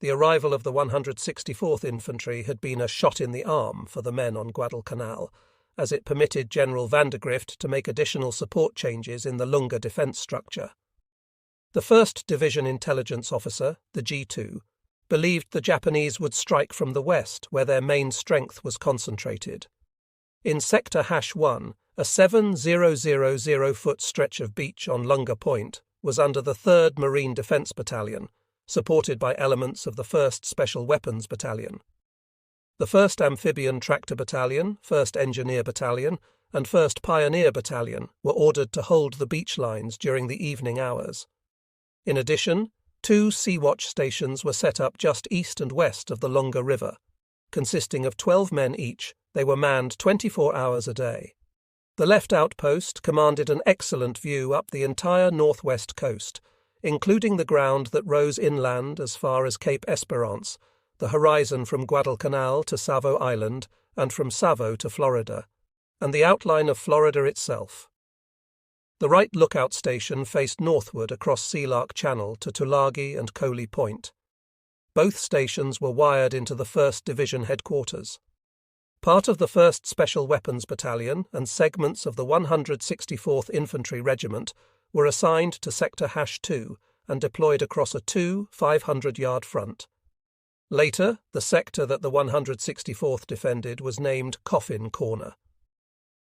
The arrival of the 164th Infantry had been a shot in the arm for the men on Guadalcanal, as it permitted General Vandergrift to make additional support changes in the Lunga defence structure. The 1st Division Intelligence Officer, the G2, believed the Japanese would strike from the west where their main strength was concentrated. In Sector #1, a 7,000-foot stretch of beach on Lunga Point was under the 3rd Marine Defence Battalion, supported by elements of the 1st Special Weapons Battalion. The 1st Amphibian Tractor Battalion, 1st Engineer Battalion, and 1st Pioneer Battalion were ordered to hold the beach lines during the evening hours. In addition, 2 Sea-Watch stations were set up just east and west of the Longa River. Consisting of 12 men each, they were manned 24 hours a day. The left outpost commanded an excellent view up the entire northwest coast, including the ground that rose inland as far as Cape Esperance, the horizon from Guadalcanal to Savo Island, and from Savo to Florida, and the outline of Florida itself. The right lookout station faced northward across Sealark Channel to Tulagi and Coley Point. Both stations were wired into the 1st Division headquarters. Part of the 1st Special Weapons Battalion and segments of the 164th Infantry Regiment were assigned to Sector #2 and deployed across a 500-yard front, Later, the sector that the 164th defended was named Coffin Corner.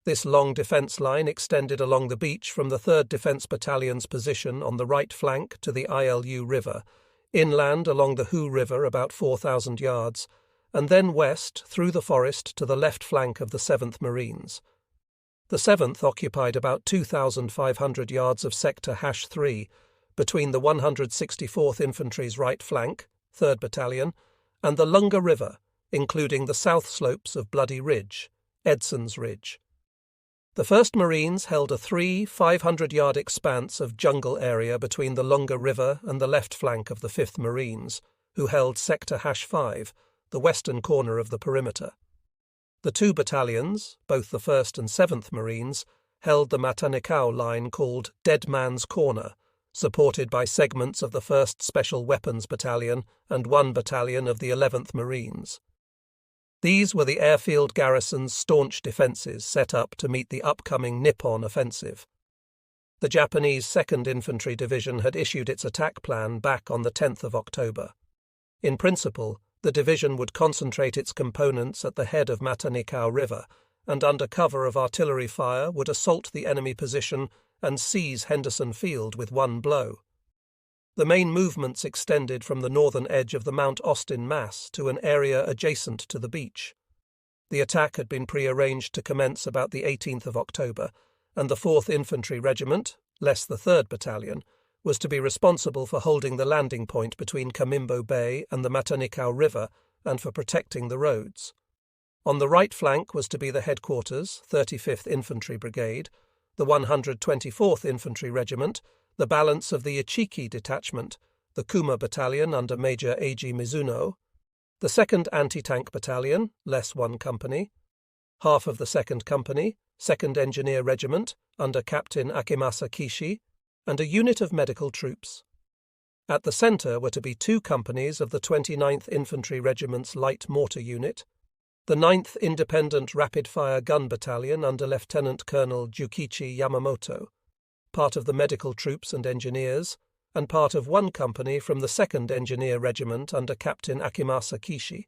This long defence line extended along the beach from the 3rd Defence Battalion's position on the right flank to the ILU River, inland along the Hu River about 4,000 yards, and then west through the forest to the left flank of the 7th Marines. The 7th occupied about 2,500 yards of sector #3 between the 164th Infantry's right flank, 3rd Battalion, and the Lunga River, including the south slopes of Bloody Ridge, Edson's Ridge. The 1st Marines held a 500-yard expanse of jungle area between the Lunga River and the left flank of the 5th Marines, who held sector #5, the western corner of the perimeter. The 2 battalions, both the 1st and 7th Marines, held the Matanikau line called Dead Man's Corner, supported by segments of the 1st Special Weapons Battalion and 1 battalion of the 11th Marines. These were the airfield garrison's staunch defences set up to meet the upcoming Nippon offensive. The Japanese 2nd Infantry Division had issued its attack plan back on the 10th of October. In principle, the division would concentrate its components at the head of Matanikau River and under cover of artillery fire would assault the enemy position and seize Henderson Field with one blow. The main movements extended from the northern edge of the Mount Austin Mass to an area adjacent to the beach. The attack had been prearranged to commence about the 18th of October, and the 4th Infantry Regiment, less the 3rd Battalion, was to be responsible for holding the landing point between Kamimbo Bay and the Matanikau River and for protecting the roads. On the right flank was to be the headquarters, 35th Infantry Brigade, the 124th Infantry Regiment, the balance of the Ichiki Detachment, the Kuma Battalion under Major Eiji Mizuno, the 2nd Anti-Tank Battalion, less 1 company, half of the 2nd Company, 2nd Engineer Regiment under Captain Akimasa Kishi, and a unit of medical troops. At the centre were to be 2 companies of the 29th Infantry Regiment's Light Mortar Unit, the 9th Independent Rapid-Fire Gun Battalion under Lieutenant Colonel Jukichi Yamamoto, part of the medical troops and engineers, and part of 1 company from the 2nd Engineer Regiment under Captain Akimasa Kishi.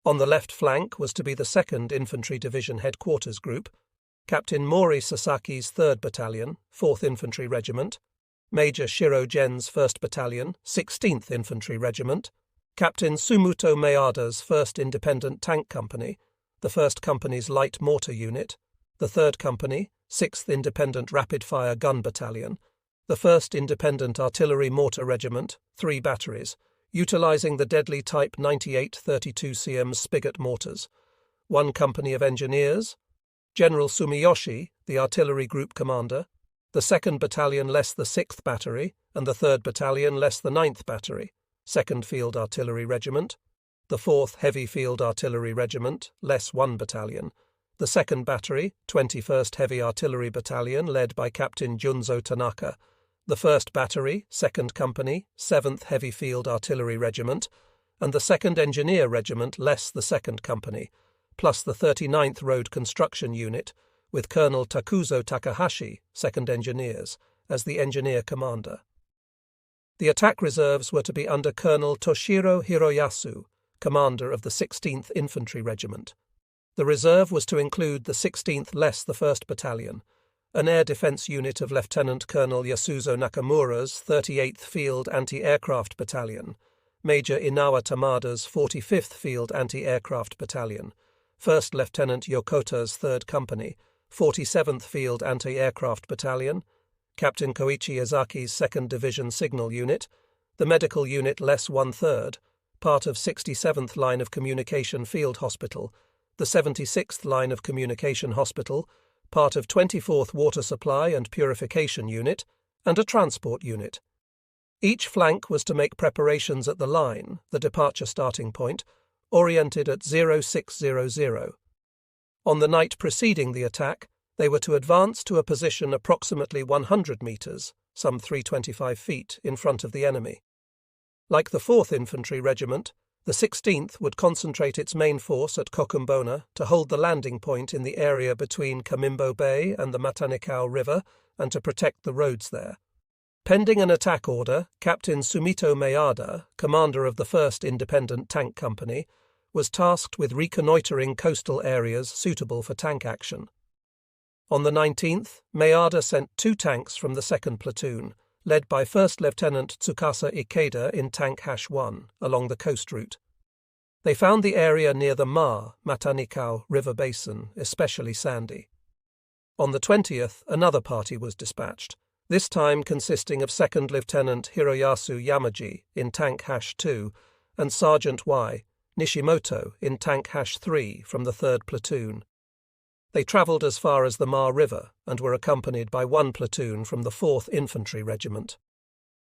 On the left flank was to be the 2nd Infantry Division Headquarters Group, Captain Mori Sasaki's 3rd Battalion, 4th Infantry Regiment, Major Shiro Gen's 1st Battalion, 16th Infantry Regiment, Captain Sumuto Meada's 1st Independent Tank Company, the 1st Company's Light Mortar Unit, the 3rd Company, 6th Independent Rapid-Fire Gun Battalion, the 1st Independent Artillery Mortar Regiment, 3 batteries, utilising the deadly Type 98 32 cm spigot mortars, 1 company of engineers, General Sumiyoshi, the Artillery Group Commander, the 2nd Battalion less the 6th Battery, and the 3rd Battalion less the 9th Battery, 2nd Field Artillery Regiment, the 4th Heavy Field Artillery Regiment, less 1 battalion, the 2nd Battery, 21st Heavy Artillery Battalion led by Captain Junzo Tanaka, the 1st Battery, 2nd Company, 7th Heavy Field Artillery Regiment, and the 2nd Engineer Regiment less the 2nd Company, plus the 39th Road Construction Unit, with Colonel Takuzo Takahashi, 2nd Engineers, as the engineer commander. The attack reserves were to be under Colonel Toshiro Hiroyasu, commander of the 16th Infantry Regiment. The reserve was to include the 16th less the 1st Battalion, an air defence unit of Lieutenant Colonel Yasuzo Nakamura's 38th Field Anti-Aircraft Battalion, Major Inawa Tamada's 45th Field Anti-Aircraft Battalion, 1st Lieutenant Yokota's 3rd Company, 47th Field Anti-Aircraft Battalion, Captain Koichi Ezaki's 2nd Division Signal Unit, the Medical Unit less 1/3, part of 67th Line of Communication Field Hospital, the 76th Line of Communication Hospital, part of 24th Water Supply and Purification Unit, and a transport unit. Each flank was to make preparations at the line, the departure starting point, oriented at 0600. On the night preceding the attack, they were to advance to a position approximately 100 metres, some 325 feet, in front of the enemy. Like the 4th Infantry Regiment, the 16th would concentrate its main force at Kokumbona to hold the landing point in the area between Kamimbo Bay and the Matanikau River and to protect the roads there. Pending an attack order, Captain Sumito Miyada, commander of the 1st Independent Tank Company, was tasked with reconnoitering coastal areas suitable for tank action. On the 19th, Miyada sent 2 tanks from the 2nd Platoon, led by 1st Lieutenant Tsukasa Ikeda in Tank Hash-1, along the coast route. They found the area near the Matanikau River basin especially sandy. On the 20th, another party was dispatched, this time consisting of 2nd Lieutenant Hiroyasu Yamaji in Tank Hash-2 and Sergeant Y. Nishimoto in Tank Hash-3 from the 3rd Platoon. They travelled as far as the Ma River and were accompanied by 1 platoon from the 4th Infantry Regiment.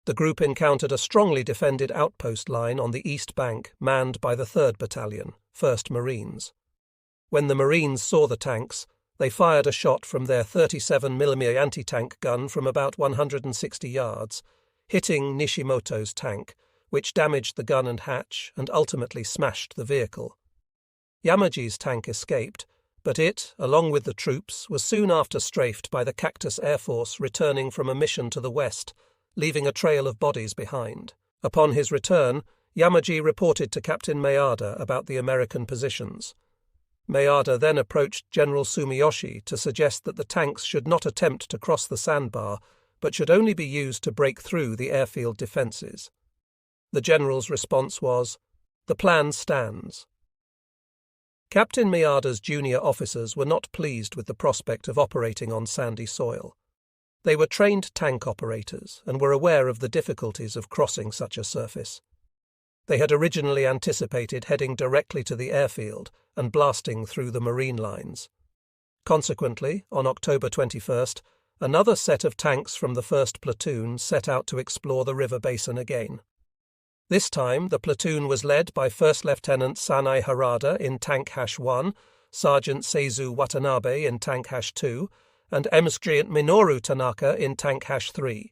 The group encountered a strongly defended outpost line on the east bank manned by the 3rd Battalion, 1st Marines. When the Marines saw the tanks, they fired a shot from their 37mm anti-tank gun from about 160 yards, hitting Nishimoto's tank, which damaged the gun and hatch and ultimately smashed the vehicle. Yamaji's tank escaped, but it, along with the troops, was soon after strafed by the Cactus Air Force returning from a mission to the west, leaving a trail of bodies behind. Upon his return, Yamaji reported to Captain Miyada about the American positions. Miyada then approached General Sumiyoshi to suggest that the tanks should not attempt to cross the sandbar, but should only be used to break through the airfield defences. The general's response was, "The plan stands." Captain Miyada's junior officers were not pleased with the prospect of operating on sandy soil. They were trained tank operators and were aware of the difficulties of crossing such a surface. They had originally anticipated heading directly to the airfield and blasting through the marine lines. Consequently, on October 21st, another set of tanks from the 1st Platoon set out to explore the river basin again. This time, the platoon was led by 1st Lieutenant Sanai Harada in Tank Hash-1, Sergeant Seizu Watanabe in Tank Hash-2, and Sergeant Minoru Tanaka in Tank Hash-3.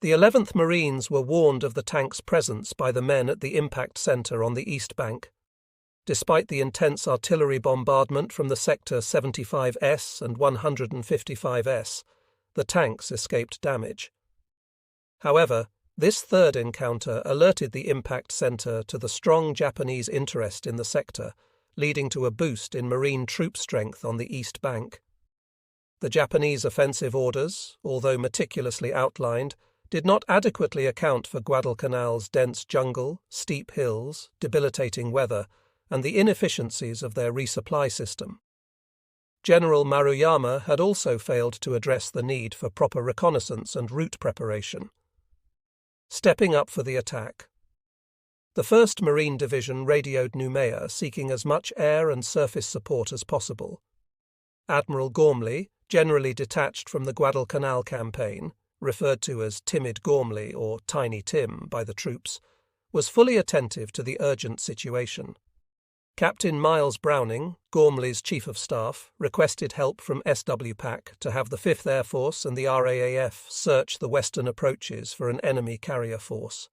The 11th Marines were warned of the tank's presence by the men at the impact centre on the east bank. Despite the intense artillery bombardment from the Sector 75S and 155S, the tanks escaped damage. However, this third encounter alerted the impact centre to the strong Japanese interest in the sector, leading to a boost in Marine troop strength on the east bank. The Japanese offensive orders, although meticulously outlined, did not adequately account for Guadalcanal's dense jungle, steep hills, debilitating weather, and the inefficiencies of their resupply system. General Maruyama had also failed to address the need for proper reconnaissance and route preparation. Stepping up for the attack. The 1st Marine Division radioed Noumea seeking as much air and surface support as possible. Admiral Gormley, generally detached from the Guadalcanal campaign, referred to as Timid Gormley or Tiny Tim by the troops, was fully attentive to the urgent situation. Captain Miles Browning, Gormley's Chief of Staff, requested help from SWPAC to have the 5th Air Force and the RAAF search the western approaches for an enemy carrier force.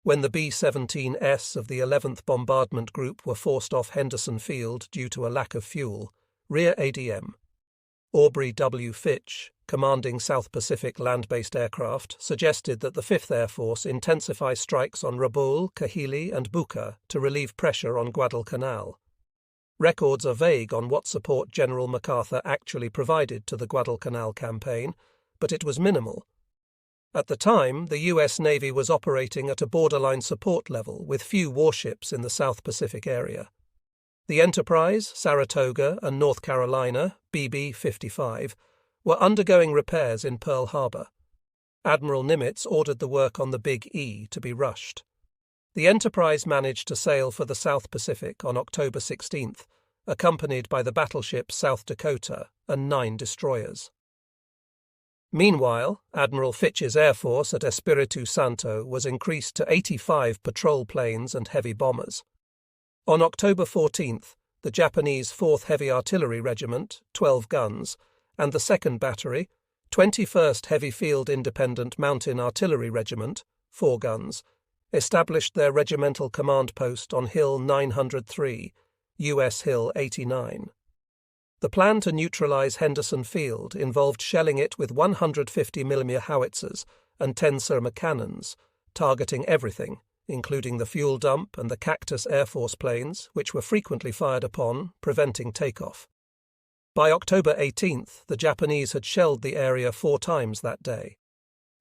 When the B-17S of the 11th Bombardment Group were forced off Henderson Field due to a lack of fuel, Rear ADM Aubrey W. Fitch, commanding South Pacific land-based aircraft, suggested that the 5th Air Force intensify strikes on Rabaul, Kahili and Buka to relieve pressure on Guadalcanal. Records are vague on what support General MacArthur actually provided to the Guadalcanal campaign, but it was minimal. At the time, the U.S. Navy was operating at a borderline support level with few warships in the South Pacific area. The Enterprise, Saratoga, and North Carolina, BB-55, were undergoing repairs in Pearl Harbor. Admiral Nimitz ordered the work on the Big E to be rushed. The Enterprise managed to sail for the South Pacific on October 16th, accompanied by the battleship South Dakota and 9 destroyers. Meanwhile, Admiral Fitch's Air Force at Espiritu Santo was increased to 85 patrol planes and heavy bombers. On October 14th, the Japanese 4th Heavy Artillery Regiment, 12 guns, and the 2nd Battery, 21st Heavy Field Independent Mountain Artillery Regiment, 4 guns, established their regimental command post on Hill 903, U.S. Hill 89. The plan to neutralize Henderson Field involved shelling it with 150mm howitzers and Tensor cannons, targeting everything, including the fuel dump and the Cactus Air Force planes, which were frequently fired upon, preventing takeoff. By October 18th, the Japanese had shelled the area 4 times that day.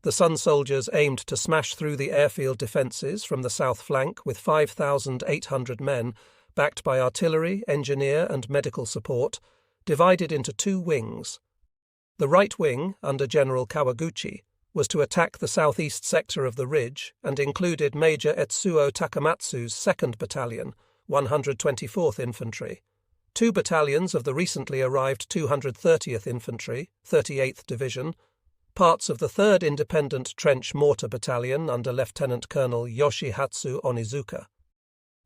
The Sun soldiers aimed to smash through the airfield defences from the south flank with 5,800 men, backed by artillery, engineer and medical support, divided into 2 wings. The right wing, under General Kawaguchi, was to attack the southeast sector of the ridge and included Major Etsuo Takamatsu's 2nd Battalion, 124th Infantry, 2 battalions of the recently arrived 230th Infantry, 38th Division, parts of the 3rd Independent Trench Mortar Battalion under Lieutenant Colonel Yoshihatsu Onizuka,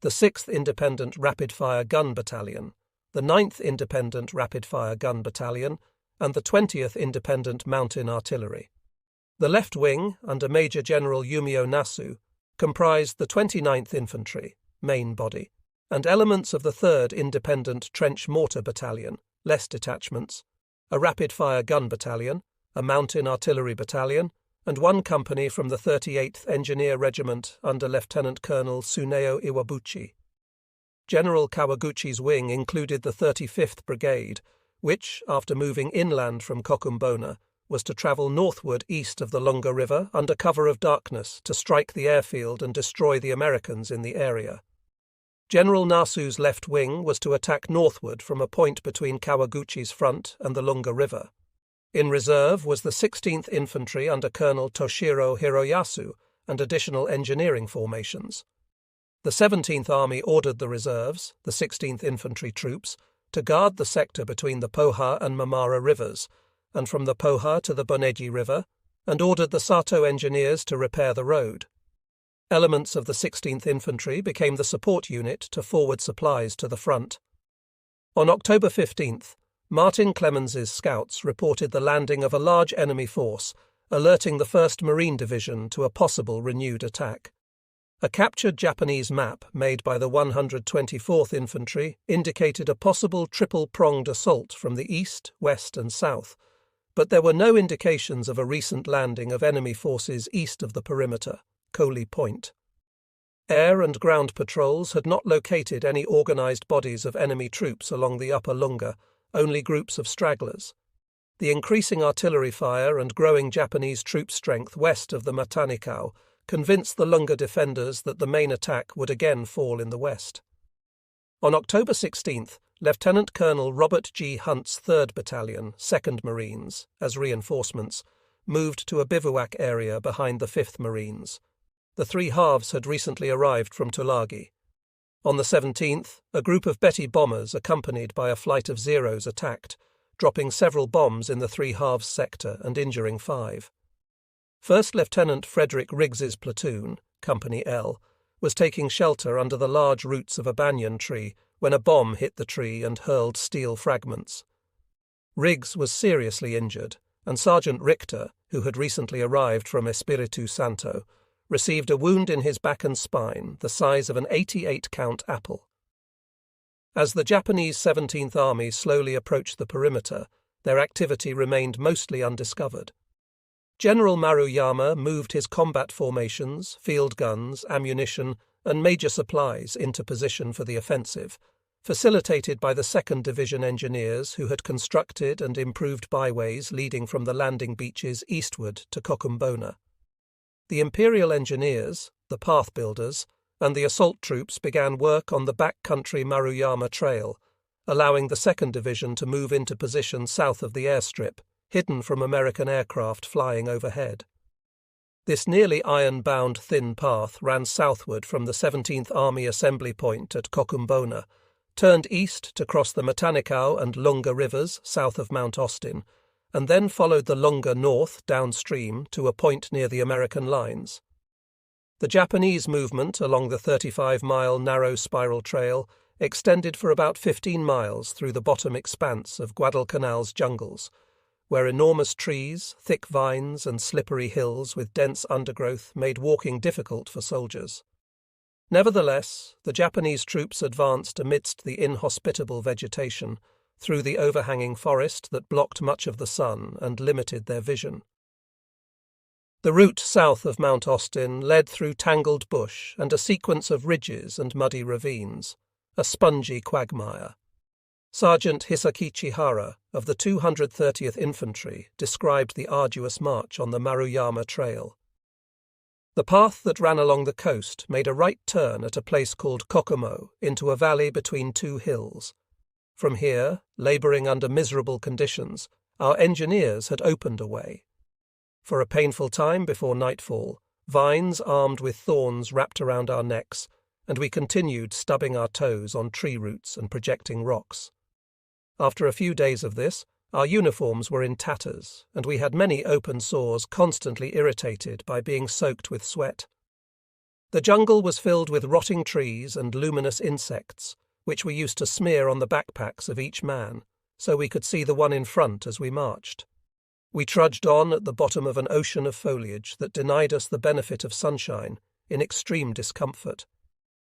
the 6th Independent Rapid-Fire Gun Battalion, the 9th Independent Rapid-Fire Gun Battalion, and the 20th Independent Mountain Artillery. The left wing, under Major General Yumio Nasu, comprised the 29th Infantry, main body, and elements of the 3rd Independent Trench Mortar Battalion, less detachments, a rapid-fire gun battalion, a mountain artillery battalion, and 1 company from the 38th Engineer Regiment under Lieutenant Colonel Tsuneo Iwabuchi. General Kawaguchi's wing included the 35th Brigade, which, after moving inland from Kokumbona, was to travel northward east of the Lunga River under cover of darkness to strike the airfield and destroy the Americans in the area. General Nasu's left wing was to attack northward from a point between Kawaguchi's front and the Lunga River. In reserve was the 16th Infantry under Colonel Toshiro Hiroyasu and additional engineering formations. The 17th Army ordered the reserves, the 16th Infantry troops, to guard the sector between the Poha and Mamara rivers, and from the Poha to the Boneji River, and ordered the Sato engineers to repair the road. Elements of the 16th Infantry became the support unit to forward supplies to the front. On October 15th, Martin Clemens's scouts reported the landing of a large enemy force, alerting the 1st Marine Division to a possible renewed attack. A captured Japanese map made by the 124th Infantry indicated a possible triple-pronged assault from the east, west and south, but there were no indications of a recent landing of enemy forces east of the perimeter, Coley Point. Air and ground patrols had not located any organised bodies of enemy troops along the upper Lunga, only groups of stragglers. The increasing artillery fire and growing Japanese troop strength west of the Matanikau convinced the Lunga defenders that the main attack would again fall in the west. On October 16th, Lieutenant Colonel Robert G. Hunt's 3rd Battalion, 2nd Marines, as reinforcements, moved to a bivouac area behind the 5th Marines. The 3 halves had recently arrived from Tulagi. On the 17th, a group of Betty bombers accompanied by a flight of Zeros attacked, dropping several bombs in the 3 halves sector and injuring 5. First Lieutenant Frederick Riggs's platoon, Company L, was taking shelter under the large roots of a banyan tree when a bomb hit the tree and hurled steel fragments. Riggs was seriously injured, and Sergeant Richter, who had recently arrived from Espiritu Santo, received a wound in his back and spine the size of an 88-count apple. As the Japanese 17th Army slowly approached the perimeter, their activity remained mostly undiscovered. General Maruyama moved his combat formations, field guns, ammunition, and major supplies into position for the offensive, facilitated by the 2nd Division engineers who had constructed and improved byways leading from the landing beaches eastward to Kokumbona. The Imperial Engineers, the Path Builders, and the assault troops began work on the backcountry Maruyama Trail, allowing the 2nd Division to move into position south of the airstrip, hidden from American aircraft flying overhead. This nearly iron-bound thin path ran southward from the 17th Army Assembly Point at Kokumbona, turned east to cross the Matanikau and Lunga rivers south of Mount Austin, and then followed the Lunga north downstream to a point near the American lines. The Japanese movement along the 35-mile narrow spiral trail extended for about 15 miles through the bottom expanse of Guadalcanal's jungles, where enormous trees, thick vines, and slippery hills with dense undergrowth made walking difficult for soldiers. Nevertheless, the Japanese troops advanced amidst the inhospitable vegetation, through the overhanging forest that blocked much of the sun and limited their vision. The route south of Mount Austin led through tangled bush and a sequence of ridges and muddy ravines, a spongy quagmire. Sergeant Hisakichi Hara of the 230th Infantry described the arduous march on the Maruyama Trail. The path that ran along the coast made a right turn at a place called Kokomo into a valley between two hills. From here, labouring under miserable conditions, our engineers had opened a way. For a painful time before nightfall, vines armed with thorns wrapped around our necks, and we continued stubbing our toes on tree roots and projecting rocks. After a few days of this, our uniforms were in tatters, and we had many open sores constantly irritated by being soaked with sweat. The jungle was filled with rotting trees and luminous insects, which we used to smear on the backpacks of each man, so we could see the one in front as we marched. We trudged on at the bottom of an ocean of foliage that denied us the benefit of sunshine, in extreme discomfort.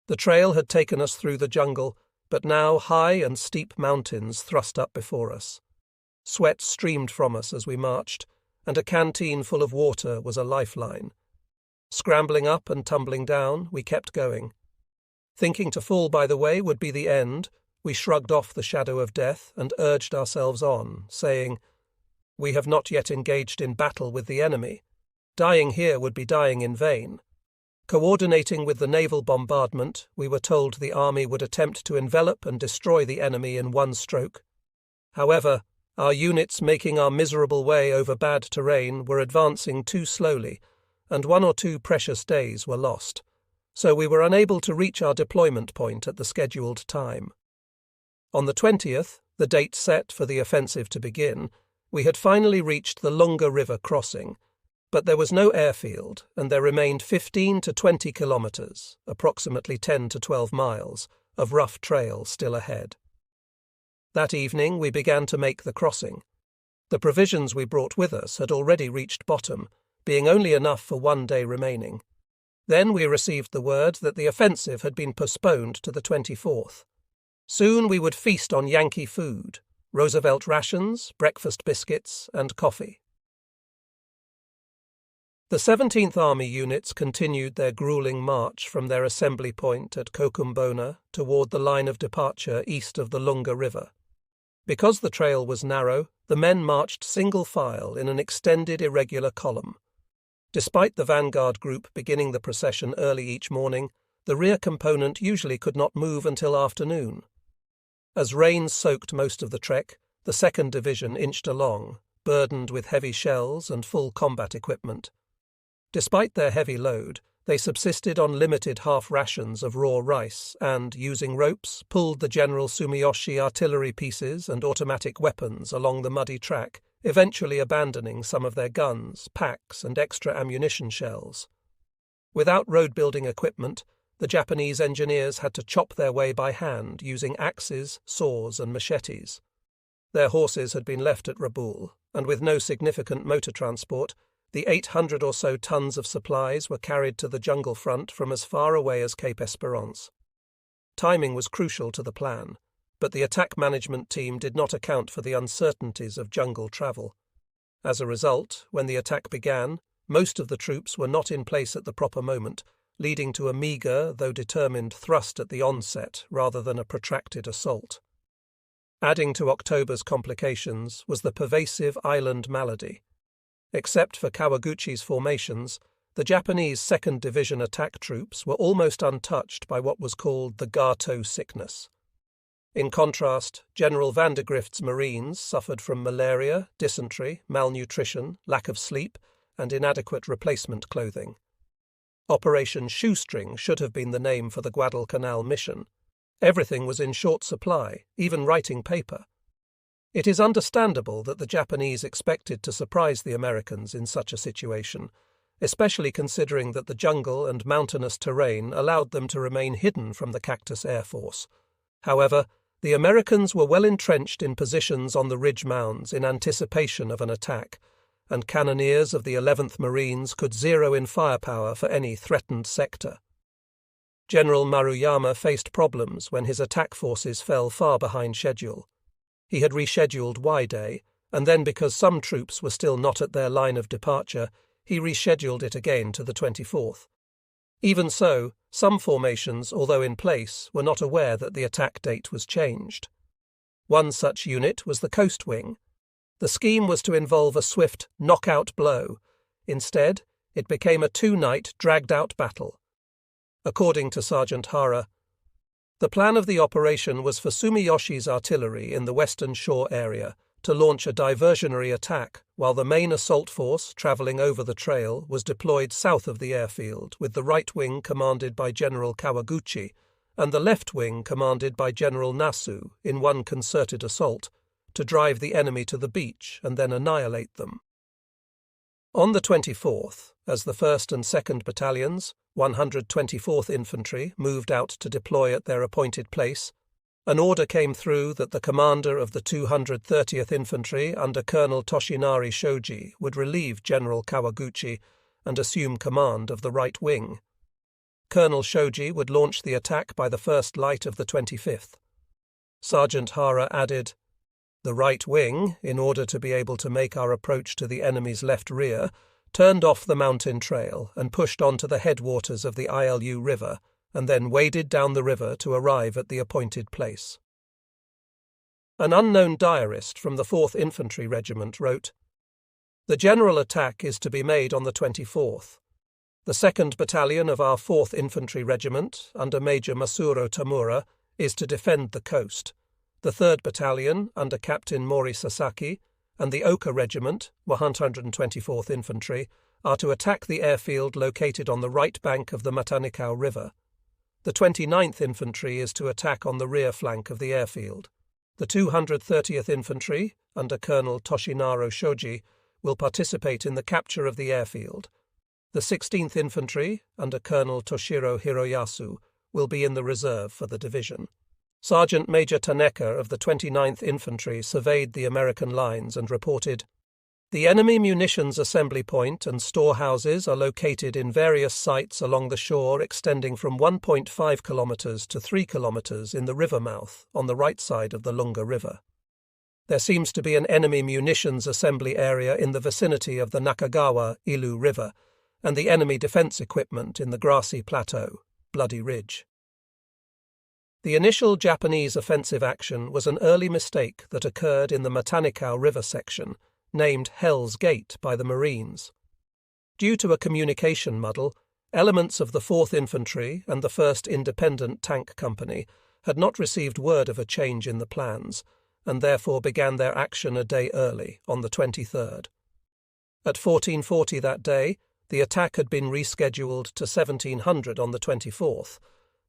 The trail had taken us through the jungle, but now high and steep mountains thrust up before us. Sweat streamed from us as we marched, and a canteen full of water was a lifeline. Scrambling up and tumbling down, we kept going. Thinking to fall by the way would be the end, we shrugged off the shadow of death and urged ourselves on, saying, "We have not yet engaged in battle with the enemy. Dying here would be dying in vain." Coordinating with the naval bombardment, we were told the army would attempt to envelop and destroy the enemy in one stroke. However, our units making our miserable way over bad terrain were advancing too slowly, and 1 or 2 precious days were lost, so we were unable to reach our deployment point at the scheduled time. On the 20th, the date set for the offensive to begin, we had finally reached the Lunga River crossing, but there was no airfield, and there remained 15 to 20 kilometres, approximately 10 to 12 miles, of rough trail still ahead. That evening we began to make the crossing. The provisions we brought with us had already reached bottom, being only enough for 1 day remaining. Then we received the word that the offensive had been postponed to the 24th. Soon we would feast on Yankee food, Roosevelt rations, breakfast biscuits, and coffee. The 17th Army units continued their gruelling march from their assembly point at Kokumbona toward the line of departure east of the Lunga River. Because the trail was narrow, the men marched single file in an extended irregular column. Despite the vanguard group beginning the procession early each morning, the rear component usually could not move until afternoon. As rain soaked most of the trek, the 2nd Division inched along, burdened with heavy shells and full combat equipment. Despite their heavy load, they subsisted on limited half rations of raw rice and, using ropes, pulled the General Sumiyoshi artillery pieces and automatic weapons along the muddy track, eventually abandoning some of their guns, packs, and extra ammunition shells. Without road-building equipment, the Japanese engineers had to chop their way by hand using axes, saws, and machetes. Their horses had been left at Rabaul, and with no significant motor transport, the 800 or so tons of supplies were carried to the jungle front from as far away as Cape Esperance. Timing was crucial to the plan, but the attack management team did not account for the uncertainties of jungle travel. As a result, when the attack began, most of the troops were not in place at the proper moment, leading to a meagre, though determined, thrust at the onset rather than a protracted assault. Adding to October's complications was the pervasive island malady. Except for Kawaguchi's formations, the Japanese 2nd Division attack troops were almost untouched by what was called the Gato sickness. In contrast, General Vandergrift's Marines suffered from malaria, dysentery, malnutrition, lack of sleep, and inadequate replacement clothing. Operation Shoestring should have been the name for the Guadalcanal mission. Everything was in short supply, even writing paper. It is understandable that the Japanese expected to surprise the Americans in such a situation, especially considering that the jungle and mountainous terrain allowed them to remain hidden from the Cactus Air Force. However, the Americans were well entrenched in positions on the ridge mounds in anticipation of an attack, and cannoneers of the 11th Marines could zero in firepower for any threatened sector. General Maruyama faced problems when his attack forces fell far behind schedule. He had rescheduled Y Day, and then because some troops were still not at their line of departure, he rescheduled it again to the 24th. Even so, some formations, although in place, were not aware that the attack date was changed. One such unit was the Coast Wing. The scheme was to involve a swift knockout blow. Instead, it became a 2-night dragged-out battle. According to Sergeant Hara, the plan of the operation was for Sumiyoshi's artillery in the Western Shore area to launch a diversionary attack while the main assault force travelling over the trail was deployed south of the airfield with the right wing commanded by General Kawaguchi and the left wing commanded by General Nasu in one concerted assault to drive the enemy to the beach and then annihilate them. On the 24th, as the 1st and 2nd Battalions, 124th Infantry, moved out to deploy at their appointed place, an order came through that the commander of the 230th Infantry under Colonel Toshinari Shoji would relieve General Kawaguchi and assume command of the right wing. Colonel Shoji would launch the attack by the first light of the 25th. Sergeant Hara added, "The right wing, in order to be able to make our approach to the enemy's left rear, turned off the mountain trail and pushed on to the headwaters of the ILU River, and then waded down the river to arrive at the appointed place." An unknown diarist from the 4th Infantry Regiment wrote, "The general attack is to be made on the 24th. The 2nd Battalion of our 4th Infantry Regiment, under Major Masuro Tamura, is to defend the coast. The 3rd Battalion, under Captain Mori Sasaki, and the Oka Regiment, 124th Infantry, are to attack the airfield located on the right bank of the Matanikau River. The 29th Infantry is to attack on the rear flank of the airfield. The 230th Infantry, under Colonel Toshinaro Shoji, will participate in the capture of the airfield. The 16th Infantry, under Colonel Toshiro Hiroyasu, will be in the reserve for the division." Sergeant Major Taneka of the 29th Infantry surveyed the American lines and reported, "The enemy munitions assembly point and storehouses are located in various sites along the shore extending from 1.5 kilometers to 3 kilometers in the river mouth on the right side of the Lunga River. There seems to be an enemy munitions assembly area in the vicinity of the Nakagawa-Ilu River and the enemy defense equipment in the grassy plateau, Bloody Ridge." The initial Japanese offensive action was an early mistake that occurred in the Matanikau River section, named Hell's Gate by the Marines. Due to a communication muddle, elements of the 4th Infantry and the 1st Independent Tank Company had not received word of a change in the plans, and therefore began their action a day early, on the 23rd. At 14:40 that day, the attack had been rescheduled to 1700 on the 24th,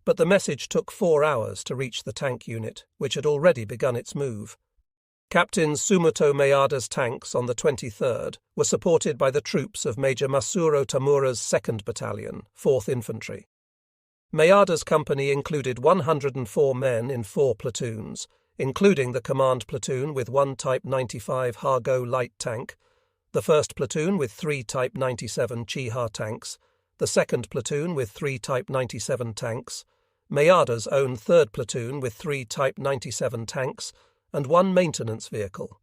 but the message took 4 hours to reach the tank unit, which had already begun its move. Captain Sumoto Mayada's tanks on the 23rd were supported by the troops of Major Masuro Tamura's 2nd Battalion, 4th Infantry. Mayada's company included 104 men in 4 platoons, including the command platoon with 1 Type 95 Hargo light tank, the 1st platoon with 3 Type 97 Chiha tanks, the 2nd platoon with 3 Type 97 tanks, Mayada's own 3rd platoon with 3 Type 97 tanks, and 1 maintenance vehicle.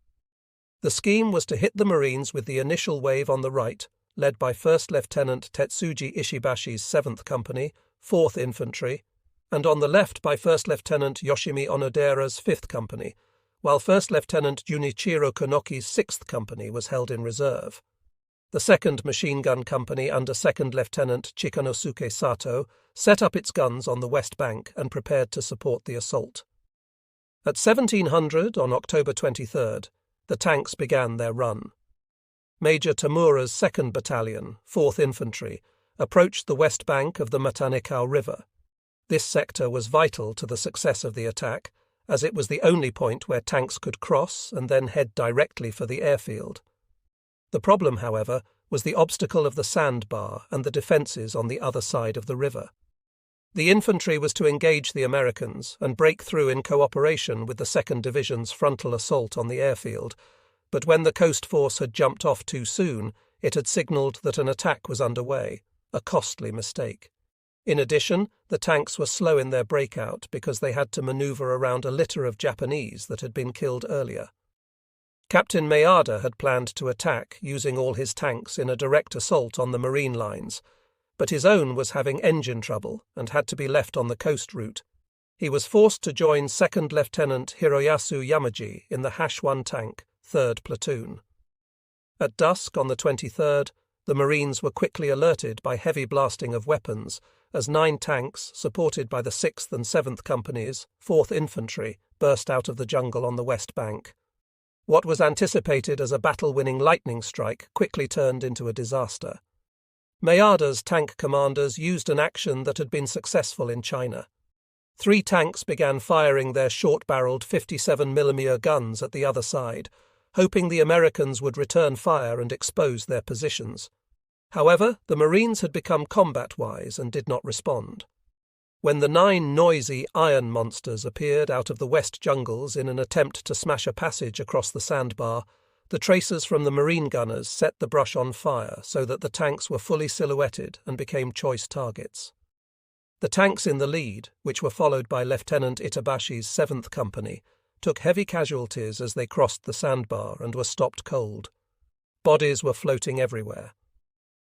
The scheme was to hit the Marines with the initial wave on the right, led by 1st Lieutenant Tetsuji Ishibashi's 7th Company, 4th Infantry, and on the left by 1st Lieutenant Yoshimi Onodera's 5th Company, while 1st Lieutenant Junichiro Konoki's 6th Company was held in reserve. The 2nd Machine Gun Company under 2nd Lieutenant Chikanosuke Sato set up its guns on the west bank and prepared to support the assault. At 1700 on October 23rd, the tanks began their run. Major Tamura's 2nd Battalion, 4th Infantry, approached the west bank of the Matanikau River. This sector was vital to the success of the attack, as it was the only point where tanks could cross and then head directly for the airfield. The problem, however, was the obstacle of the sandbar and the defences on the other side of the river. The infantry was to engage the Americans and break through in cooperation with the 2nd Division's frontal assault on the airfield, but when the coast force had jumped off too soon, it had signalled that an attack was underway, a costly mistake. In addition, the tanks were slow in their breakout because they had to manoeuvre around a litter of Japanese that had been killed earlier. Captain Mayada had planned to attack using all his tanks in a direct assault on the marine lines, but his own was having engine trouble and had to be left on the coast route. He was forced to join 2nd Lieutenant Hiroyasu Yamaji in the H-1 tank, 3rd Platoon. At dusk on the 23rd, the Marines were quickly alerted by heavy blasting of weapons as 9 tanks, supported by the 6th and 7th Companies, 4th Infantry, burst out of the jungle on the west bank. What was anticipated as a battle-winning lightning strike quickly turned into a disaster. Mayada's tank commanders used an action that had been successful in China. 3 tanks began firing their short-barreled 57mm guns at the other side, hoping the Americans would return fire and expose their positions. However, the Marines had become combat-wise and did not respond. When the 9 noisy iron monsters appeared out of the west jungles in an attempt to smash a passage across the sandbar, the tracers from the Marine gunners set the brush on fire so that the tanks were fully silhouetted and became choice targets. The tanks in the lead, which were followed by Lieutenant Itabashi's 7th Company, took heavy casualties as they crossed the sandbar and were stopped cold. Bodies were floating everywhere.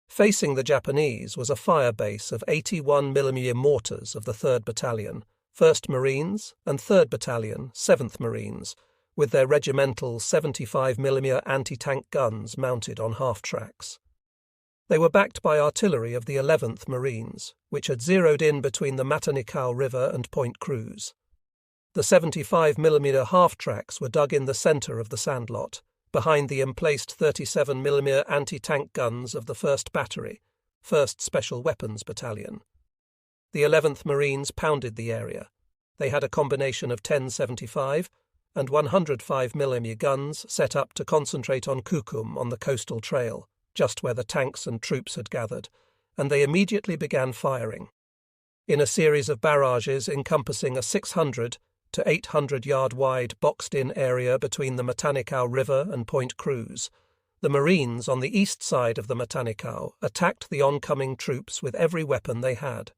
Facing the Japanese was a fire base of 81mm mortars of the 3rd Battalion, 1st Marines, and 3rd Battalion, 7th Marines, with their regimental 75mm anti-tank guns mounted on half-tracks. They were backed by artillery of the 11th Marines, which had zeroed in between the Matanikau River and Point Cruz. The 75mm half-tracks were dug in the centre of the sandlot, behind the emplaced 37mm anti-tank guns of the 1st Battery, 1st Special Weapons Battalion. The 11th Marines pounded the area. They had a combination of 1075 and 105mm guns set up to concentrate on Kukum on the coastal trail, just where the tanks and troops had gathered, and they immediately began firing. In a series of barrages encompassing a 600 to 800-yard-wide boxed-in area between the Matanikau River and Point Cruz, the Marines on the east side of the Matanikau attacked the oncoming troops with every weapon they had.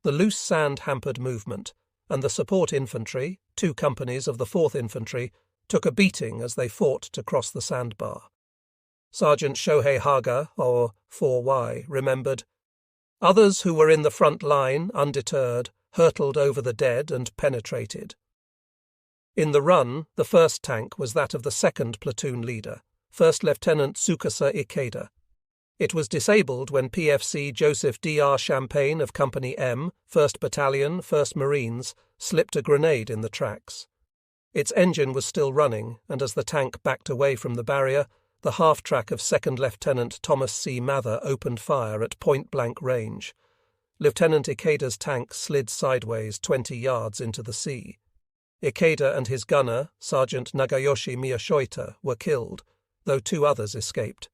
The loose sand hampered movement, and the support infantry, 2 companies of the 4th Infantry, took a beating as they fought to cross the sandbar. Sergeant Shohei Haga, or 4Y, remembered, "Others who were in the front line, undeterred, hurtled over the dead and penetrated." In the run, the first tank was that of the 2nd Platoon leader, 1st Lieutenant Tsukasa Ikeda. It was disabled when PFC Joseph D.R. Champagne of Company M, 1st Battalion, 1st Marines, slipped a grenade in the tracks. Its engine was still running, and as the tank backed away from the barrier, the half-track of 2nd Lieutenant Thomas C. Mather opened fire at point-blank range. Lieutenant Ikeda's tank slid sideways 20 yards into the sea. Ikeda and his gunner, Sergeant Nagayoshi Miyashita, were killed, though 2 others escaped.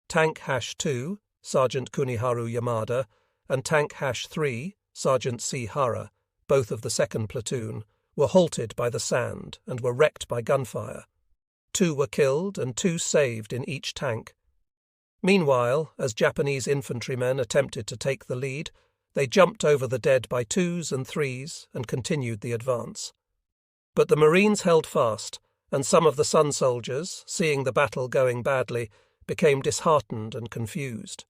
Tank H-2, Sergeant Kuniharu Yamada, and Tank H-3, Sergeant C. Hara, both of the 2nd Platoon, were halted by the sand and were wrecked by gunfire. 2 were killed and 2 saved in each tank. Meanwhile, as Japanese infantrymen attempted to take the lead, they jumped over the dead by 2s and 3s and continued the advance. But the Marines held fast, and some of the Sun soldiers, seeing the battle going badly, became disheartened and confused.